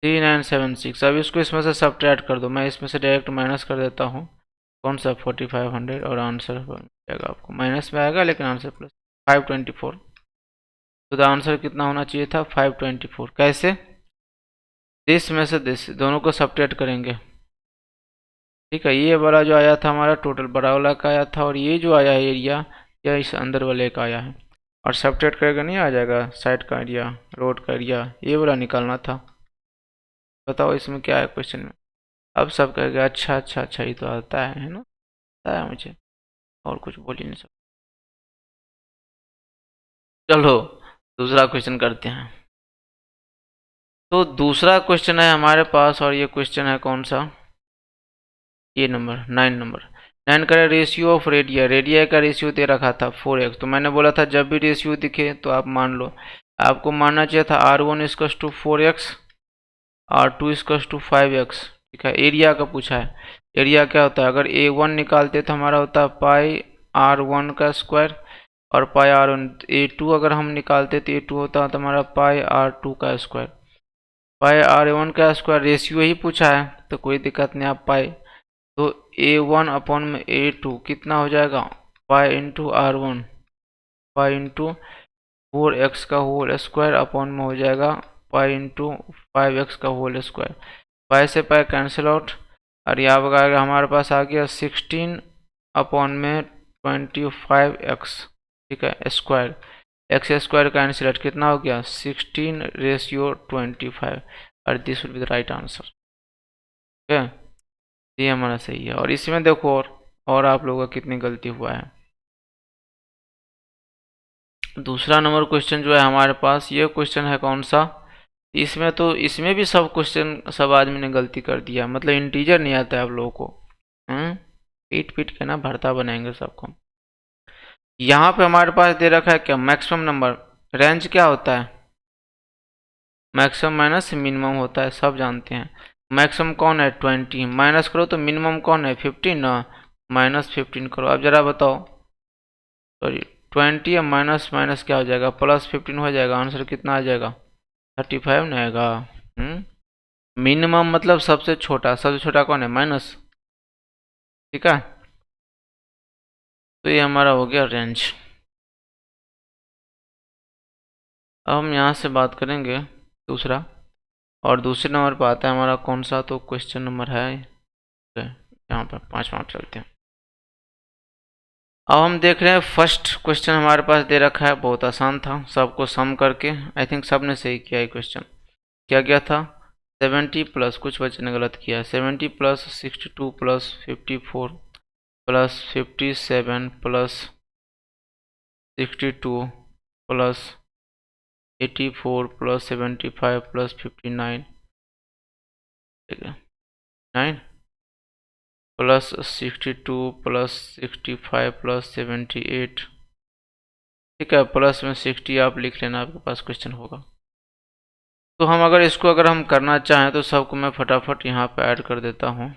3976। अब इसको इसमें से सब्ट्रैक्ट कर दो, मैं इसमें से डायरेक्ट माइनस कर देता हूँ, कौन सा 4500, और आंसर आएगा आपको माइनस में आएगा लेकिन आंसर प्लस 524। तो द आंसर कितना होना चाहिए था 524। कैसे, दिस में से दिस दोनों को सब्ट्रैक्ट करेंगे, ठीक है। ये वाला जो आया था हमारा टोटल बड़ा वाला का आया था और ये जो आया है एरिया या इस अंदर वाले का आया है, और सब्ट्रैक्ट करेगा नहीं आ जाएगा साइड का एरिया रोड का एरिया, ये वाला निकालना था। बताओ इसमें क्या है क्वेश्चन में, अब सब कहेगा अच्छा अच्छा अच्छा ये तो आता है ना, आता है मुझे, और कुछ बोल ही नहीं सकता। चलो दूसरा क्वेश्चन करते हैं। तो दूसरा क्वेश्चन है हमारे पास, और ये क्वेश्चन है कौन सा, ये नंबर 9 का रेशियो ऑफ रेडिया, रेडिया का रेशियो दे रखा था 4x। तो मैंने बोला था जब भी रेशियो दिखे तो आप मान लो, आपको मानना चाहिए था R1 = 4x, R2 = 5x, ठीक है। एरिया का पूछा है, एरिया क्या होता है, अगर A1 निकालते तो हमारा होता है पाई R1 का स्क्वायर, और पाई R1, A2 अगर हम निकालते तो A2 होता है तो हमारा पाई R2 का स्क्वायर। पाई R1 का स्क्वायर रेशियो ही पूछा है तो कोई दिक्कत नहीं, आप पाई तो A1 अपॉन में A2 कितना हो जाएगा, pi into R1, pi into 4x का होल स्क्वायर अपॉन में हो जाएगा पाई इंटू 5x का होल स्क्वायर। पाई से पाई कैंसिल आउट, और यहाँ पर हमारे पास आ गया 16 अपॉन में 25x, ठीक है, square, x square cancel out कितना हो गया 16:25, और this will be the right answer. ठीक है, ये हमारा सही है। और इसमें देखो और आप लोगों का कितनी गलती हुआ है। दूसरा नंबर क्वेश्चन जो है हमारे पास, ये क्वेश्चन है कौन सा, इसमें तो इसमें भी सब क्वेश्चन सब आदमी ने गलती कर दिया, मतलब इंटीजर नहीं आता है आप लोगों को, पीट पीट के ना भरता बनाएंगे सबको। यहाँ पे हमारे पास दे रखा है क्या, मैक्सिमम नंबर, रेंज क्या होता है, मैक्सिमम माइनस मिनिमम होता है, सब जानते हैं। मैक्सिमम कौन है 20, माइनस करो तो मिनिमम कौन है 15 ना, -15 करो। अब जरा बताओ, सॉरी 20 या माइनस माइनस क्या हो जाएगा, +15 हो जाएगा, आंसर कितना आ जाएगा 35 नहीं आएगा। मिनिमम मतलब सबसे छोटा कौन है माइनस, ठीक है, तो ये हमारा हो गया रेंज। अब हम यहाँ से बात करेंगे दूसरा, और दूसरे नंबर पर आता है हमारा कौन सा, तो क्वेश्चन नंबर है यहाँ पर 5वां चलते हैं। अब हम देख रहे हैं फर्स्ट क्वेश्चन हमारे पास दे रखा है, बहुत आसान था, सबको सम करके, आई थिंक सब ने सही किया है क्वेश्चन। क्या क्या था, 70 प्लस, कुछ बच्चे ने गलत किया, 70 plus 62 plus 54 plus 57 plus 62 plus 84 plus 75 plus 59, ठीक है, 9 प्लस 62 प्लस 65 प्लस 78, ठीक है, प्लस में 60 आप लिख लेना, आपके पास क्वेश्चन होगा। तो हम अगर हम करना चाहें तो सबको मैं फटाफट यहाँ पे ऐड कर देता हूँ,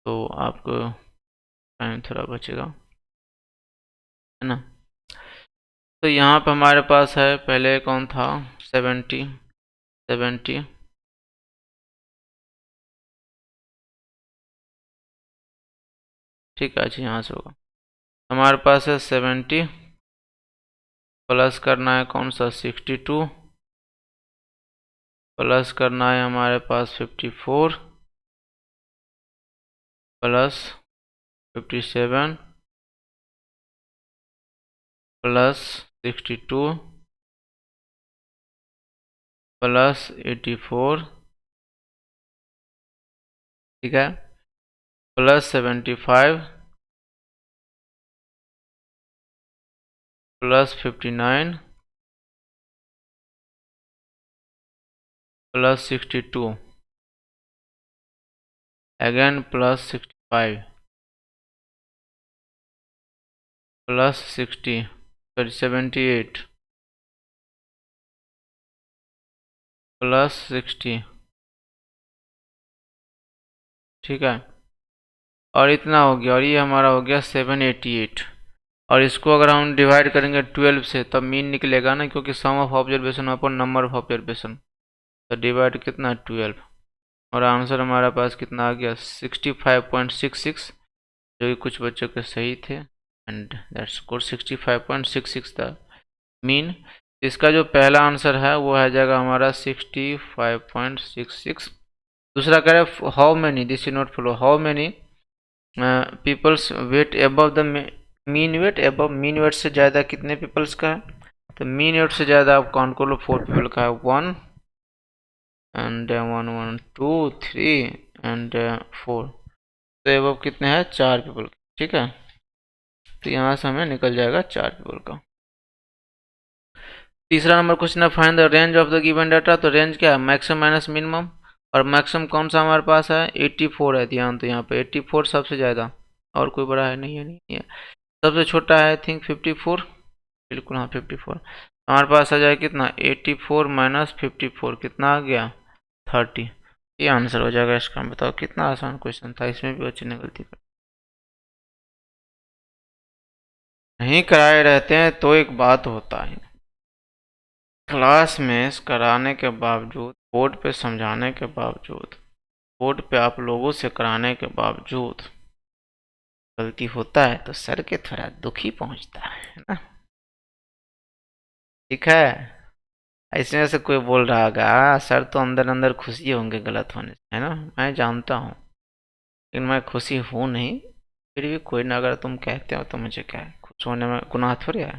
तो आपको टाइम थोड़ा बचेगा, है ना। तो यहाँ पे हमारे पास है, पहले कौन था 70, ठीक है, अच्छा यहाँ से होगा, हमारे पास है 70 प्लस करना है कौन सा 62 प्लस करना है हमारे पास 54 प्लस 57 प्लस 62 प्लस 84, ठीक है, plus 75 plus 59 plus 62 again plus 65 plus 60, sorry 78 plus 60, ठीक है, और इतना हो गया, और ये हमारा हो गया 788। और इसको अगर हम डिवाइड करेंगे 12 से तब मीन निकलेगा ना, क्योंकि sum of observation upon number of observation, तो डिवाइड कितना 12, और आंसर हमारे पास कितना आ गया 65.66, जो कि कुछ बच्चों के सही थे, एंड दैट्स गुड, 65.66 था मीन। इसका जो पहला आंसर है वो आ जाएगा हमारा 65.66। दूसरा कह रहे हैं how many, this is not follow, how many peoples weight above the mean weight, above mean weight से ज़्यादा कितने पीपल्स का है, तो मीन वेट से ज़्यादा आप काउंट कर लो, 4 पीपल का है, 1 एंड 1 1 2 3 एंड 4, तो अबव कितने हैं 4 पीपल, ठीक है, तो यहाँ से हमें निकल जाएगा 4 पीपल का। तीसरा नंबर क्वेश्चन है find the range of the given data, तो रेंज क्या है मैक्सिमम माइनस मिनिमम, और मैक्सिमम कौन सा हमारे पास है 84 है, ध्यान, तो यहाँ पे 84 सबसे ज़्यादा, और कोई बड़ा है नहीं है, नहीं है, सबसे छोटा है आई थिंक 54, बिल्कुल हाँ 54, हमारे पास आ जाए कितना 84 माइनस 54 कितना आ गया 30, ये आंसर हो जाएगा इसका। बताओ कितना आसान क्वेश्चन था, इसमें भी बच्चे ने गलती कर। नहीं कराए रहते हैं तो एक बात होता है, क्लास में कराने के बावजूद, बोर्ड पे समझाने के बावजूद, बोर्ड पे आप लोगों से कराने के बावजूद गलती होता है तो सर के थोड़ा दुख ही पहुंचता है ना। ठीक है, इसमें से कोई बोल रहा होगा सर तो अंदर अंदर खुशी होंगे गलत होने से, है ना, मैं जानता हूँ, लेकिन मैं खुशी हूँ नहीं। फिर भी कोई ना, अगर तुम कहते हो तो मुझे क्या है, खुश होने में गुनाह थोड़ी है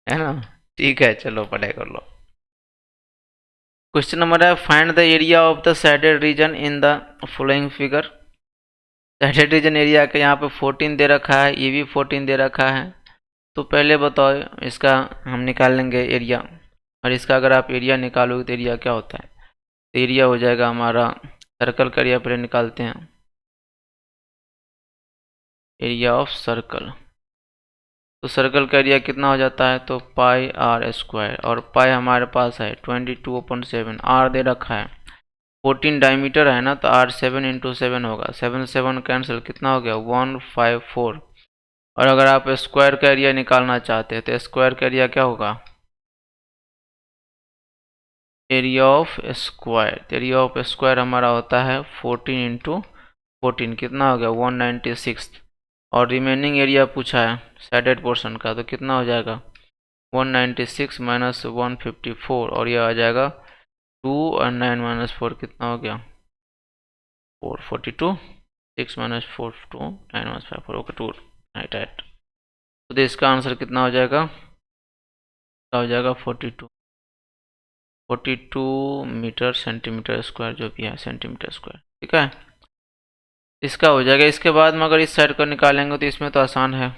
ना। ठीक है, चलो पढ़ाई कर लो। क्वेश्चन नंबर है, find the area of the shaded region in the following figure. Shaded region area का यहाँ पे 14 दे रखा है, ये भी 14 दे रखा है। तो पहले बताओ इसका हम निकाल लेंगे एरिया, और इसका अगर आप एरिया निकालोगे तो एरिया क्या होता है, तो एरिया हो जाएगा हमारा, सर्कल का एरिया पहले निकालते हैं, एरिया ऑफ सर्कल। तो सर्कल का एरिया कितना हो जाता है, तो पाई आर स्क्वायर, और पाई हमारे पास है 22/7, आर दे रखा है 14 डायमीटर है ना, तो आर 7 इंटू 7 होगा, 7 7 कैंसिल, कितना हो गया 154। और अगर आप स्क्वायर का एरिया निकालना चाहते हैं तो स्क्वायर का एरिया क्या होगा, area of square, area of square हमारा होता है 14 इंटू 14, कितना हो गया 196। और रिमेनिंग एरिया पूछा है शेडेड पोर्शन का, तो कितना हो जाएगा 196 माइनस 154, और ये आ जाएगा 2 और 9 माइनस 4 कितना हो गया 442, 6 minus 4 2 9 minus 5 4, okay 2 right right. तो इसका आंसर कितना हो जाएगा, हो जाएगा 42 मीटर सेंटीमीटर स्क्वायर, जो भी है सेंटीमीटर स्क्वायर। ठीक है, इसका हो जाएगा। इसके बाद में अगर इस साइड को निकालेंगे तो इसमें तो आसान है,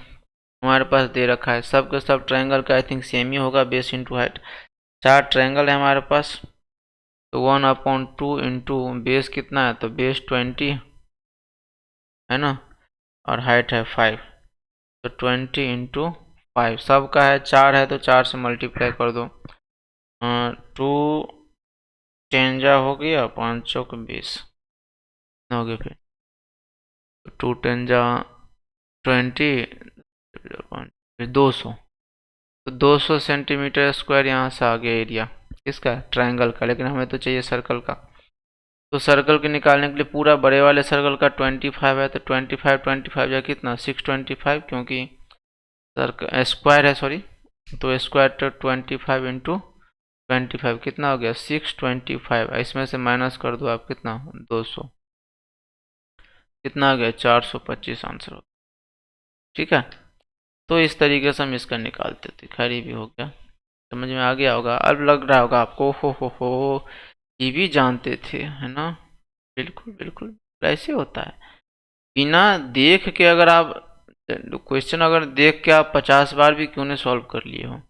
हमारे पास दे रखा है सब का सब ट्रायंगल का, आई थिंक सेम ही होगा, बेस इंटू हाइट। 4 ट्रायंगल है हमारे पास, तो 1/2 इंटू बेस कितना है, तो बेस 20 है ना, और हाइट है 5, तो 20 इंटू 5, सबका है 4 है तो 4 से मल्टीप्लाई कर दो। 2 10 हो गया, 5 चौक 20 हो गया, फिर 2 10 20, फिर 200, तो 200 सेंटीमीटर स्क्वायर यहाँ से आ गया एरिया इसका ट्रायंगल का, लेकिन हमें तो चाहिए सर्कल का। तो सर्कल के निकालने के लिए पूरा बड़े वाले सर्कल का 25 है, तो 25 जाए कितना 625, क्योंकि सर्कल स्क्वायर है, सॉरी, तो स्क्वायर तो 25 इंटू 25 कितना हो गया 625, इसमें से माइनस कर दो आप कितना 200, कितना आ गया 425 आंसर हो। ठीक है, तो इस तरीके से हम इसका निकालते थे। खैर ये भी हो गया, समझ में आ गया होगा, अब लग रहा होगा आपको हो ये भी जानते थे, है ना। बिल्कुल बिल्कुल ऐसे होता है, बिना देख के अगर आप क्वेश्चन अगर देख के आप 50 बार भी क्यों नहीं सॉल्व कर लिए हो,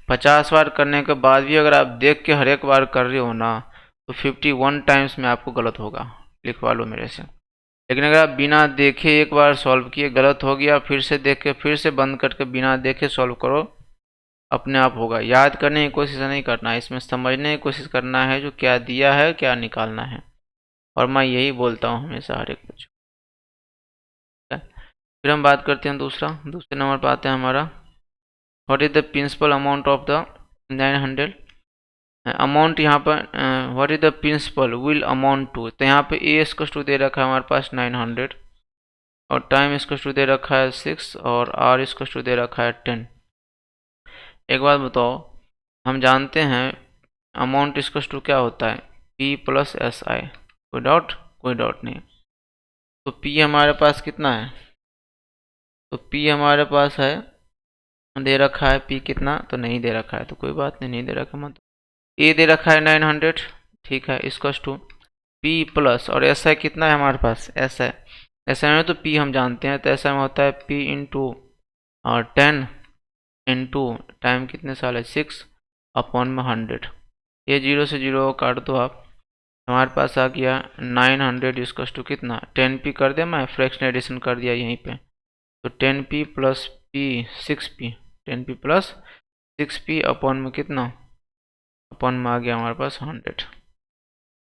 50 बार करने के बाद भी अगर आप देख के हर एक बार कर रहे हो ना, तो 51 टाइम्स में आपको गलत होगा, लिखवा लो मेरे से। लेकिन अगर आप बिना देखे एक बार सॉल्व किए, गलत हो गया, फिर से देख के फिर से बंद करके बिना देखे सॉल्व करो, अपने आप होगा। याद करने की कोशिश नहीं करना है, इसमें समझने की कोशिश करना है जो क्या दिया है क्या निकालना है, और मैं यही बोलता हूँ हमेशा हर एक बच्चों। फिर हम बात करते हैं दूसरे नंबर पर आते हैं हमारा, what is the principal amount of the 900 amount, यहाँ पर what is the principal will amount to, तो यहाँ पे ए इसको टू दे रखा है हमारे पास 900, और टाइम इसको टू दे रखा है 6, और आर इसको टू दे रखा है 10। एक बात बताओ, हम जानते हैं अमाउंट इसको टू क्या होता है पी प्लस एस आई, कोई डाउट नहीं। तो पी हमारे पास कितना है, तो पी हमारे पास है, दे रखा है पी कितना, तो नहीं दे रखा है तो कोई बात नहीं, नहीं दे रखा मतलब ए दे रखा है 900, ठीक है, इसको टू पी प्लस, और एस आई कितना है हमारे पास, एस आई, एस आई में तो पी हम जानते हैं, तो एस आई में होता है पी इंटू और 10 इंटू टाइम कितने साल है 6 अपॉन में 100, ये 0 से 0 काट दो आप, हमारे पास आ गया 900 इसको टू कितना 10p कर दे, मैं फ्रैक्शन एडिशन कर दिया यहीं पे, तो 10p plus p 6p, 10p plus 6p upon में कितना, अपॉन में आ गया हमारे पास 100।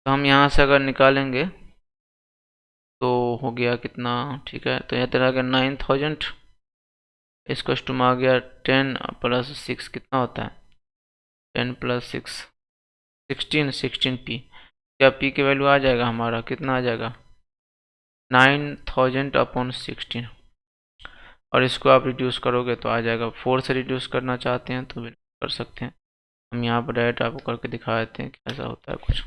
तो हम यहाँ से अगर निकालेंगे तो हो गया कितना, ठीक है। तो यहाँ तेरा आ गया 9000, इसको टू आ गया 10 प्लस 6 कितना होता है, 10 प्लस 6 16 पी। क्या पी की वैल्यू आ जाएगा हमारा, कितना आ जाएगा 9000/16। और इसको आप रिड्यूस करोगे तो आ जाएगा, 4 से रिड्यूस करना चाहते हैं तो भी कर सकते हैं। हम यहाँ पर डायरेक्ट आपको करके दिखा देते हैं कैसा होता है कुछ।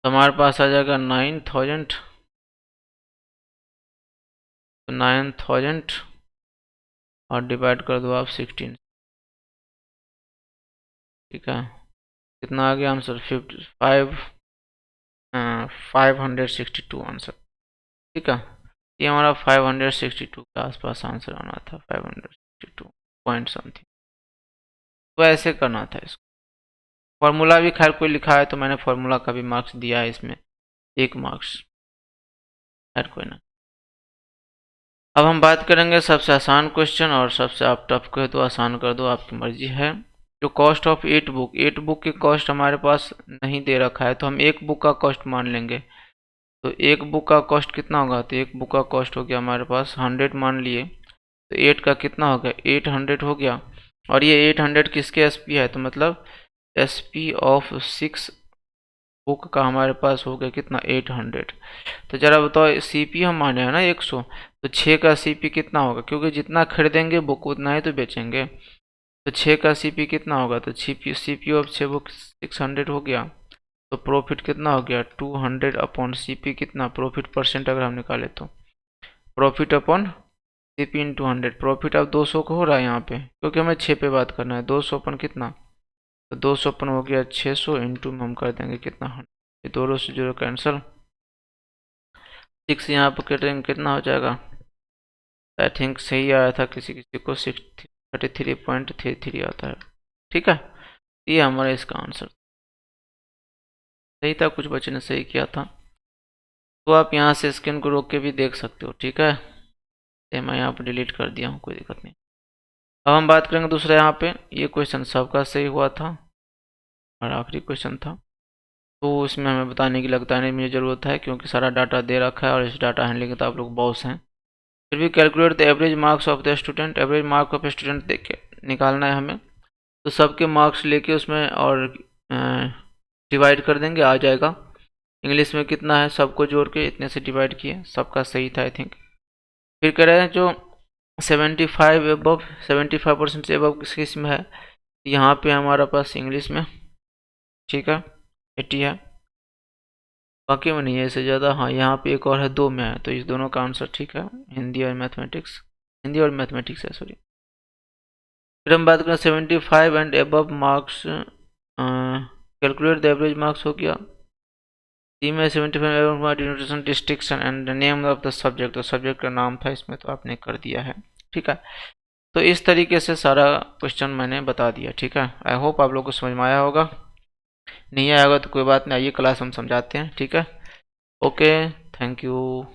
तो हमारे पास आ जाएगा 9000, तो 9000 और डिवाइड कर दो आप 16, ठीक है। कितना आ गया आंसर, 562 आंसर, ठीक है। ये हमारा 562 के आसपास आंसर आना था, 562 पॉइंट समथिंग। तो ऐसे करना था इसको। फॉर्मूला भी खैर कोई लिखा है तो मैंने फॉर्मूला का भी मार्क्स दिया है इसमें, 1 मार्क्स, खैर कोई ना। अब हम बात करेंगे सबसे आसान क्वेश्चन, और सबसे आप टफ कहे तो आसान कर दो, आपकी मर्जी है। जो कॉस्ट ऑफ 8 बुक की कॉस्ट हमारे पास नहीं दे रखा है तो हम एक बुक का कॉस्ट मान लेंगे। तो एक बुक का कॉस्ट कितना होगा, तो एक बुक का कॉस्ट हो गया हमारे पास 100 मान लिए, तो 8 का कितना हो गया 800 हो गया। और ये 800 किसके एसपी है, तो मतलब एसपी ऑफ 6 बुक का हमारे पास हो गया कितना 800। तो जरा बताओ सीपी हम माने हैं ना 100, तो 6 का सीपी कितना होगा, क्योंकि जितना खरीदेंगे बुक उतना ही तो बेचेंगे। तो 6 का सीपी कितना होगा, तो सीपी ऑफ 6 बुक 600 हो गया। तो प्रॉफिट कितना हो गया 200 अपॉन सीपी, कितना प्रॉफिट परसेंट अगर हम निकाले तो प्रॉफिट अपॉन सीपी इन 200। प्रॉफिट अब 200 का हो रहा है यहाँ पे, क्योंकि हमें 6 पे बात करना है। 200 अपन कितना, तो 200 अपन हो गया 600, इंटू में हम कर देंगे कितना 100, ये दोनों से 0 कैंसिल, 6 यहाँ पर कटेंगे कितना हो जाएगा, आई थिंक सही आया था किसी किसी को 33.33 आता है, ठीक है। ये हमारा इसका आंसर सही था, कुछ बच्चे ने सही किया था। तो आप यहाँ से स्क्रीन को रोक के भी देख सकते हो, ठीक है। ये मैं यहाँ पर डिलीट कर दिया हूँ, कोई दिक्कत नहीं। अब हम बात करेंगे दूसरा, यहाँ पे ये क्वेश्चन सबका सही हुआ था और आखिरी क्वेश्चन था, तो इसमें हमें बताने की लगता नहीं मुझे ज़रूरत है, क्योंकि सारा डाटा दे रखा है और इस डाटा हैंडलिंग के तो आप लोग बॉस हैं। फिर भी calculate the average marks of the student, average mark of student देख के निकालना है हमें। तो सबके मार्क्स लेके उसमें और डिवाइड कर देंगे, आ जाएगा। इंग्लिश में कितना है सबको जोड़ के इतने से डिवाइड किए, सबका सही था आई थिंक। फिर कह रहे हैं जो 75% से अबव किस में है, यहाँ पे हमारा पास इंग्लिश में, ठीक है 80 है, बाकी में नहीं है इससे ज़्यादा। हाँ यहाँ पे एक और है 2 में है, तो इस दोनों का आंसर ठीक है, हिंदी और मैथमेटिक्स, हिंदी और मैथमेटिक्स है सॉरी। फिर हम बात करें 75 and above marks, calculate the average marks हो गया। सी में 75 above marks denotation distinction and name of the subject, तो सब्जेक्ट का नाम था इसमें, तो आपने कर दिया है, ठीक है। तो इस तरीके से सारा क्वेश्चन मैंने बता दिया, ठीक है। आई होप आप लोग को समझ में आया होगा, नहीं आया होगा तो कोई बात नहीं, आइए क्लास हम समझाते हैं, ठीक है। Okay, thank you.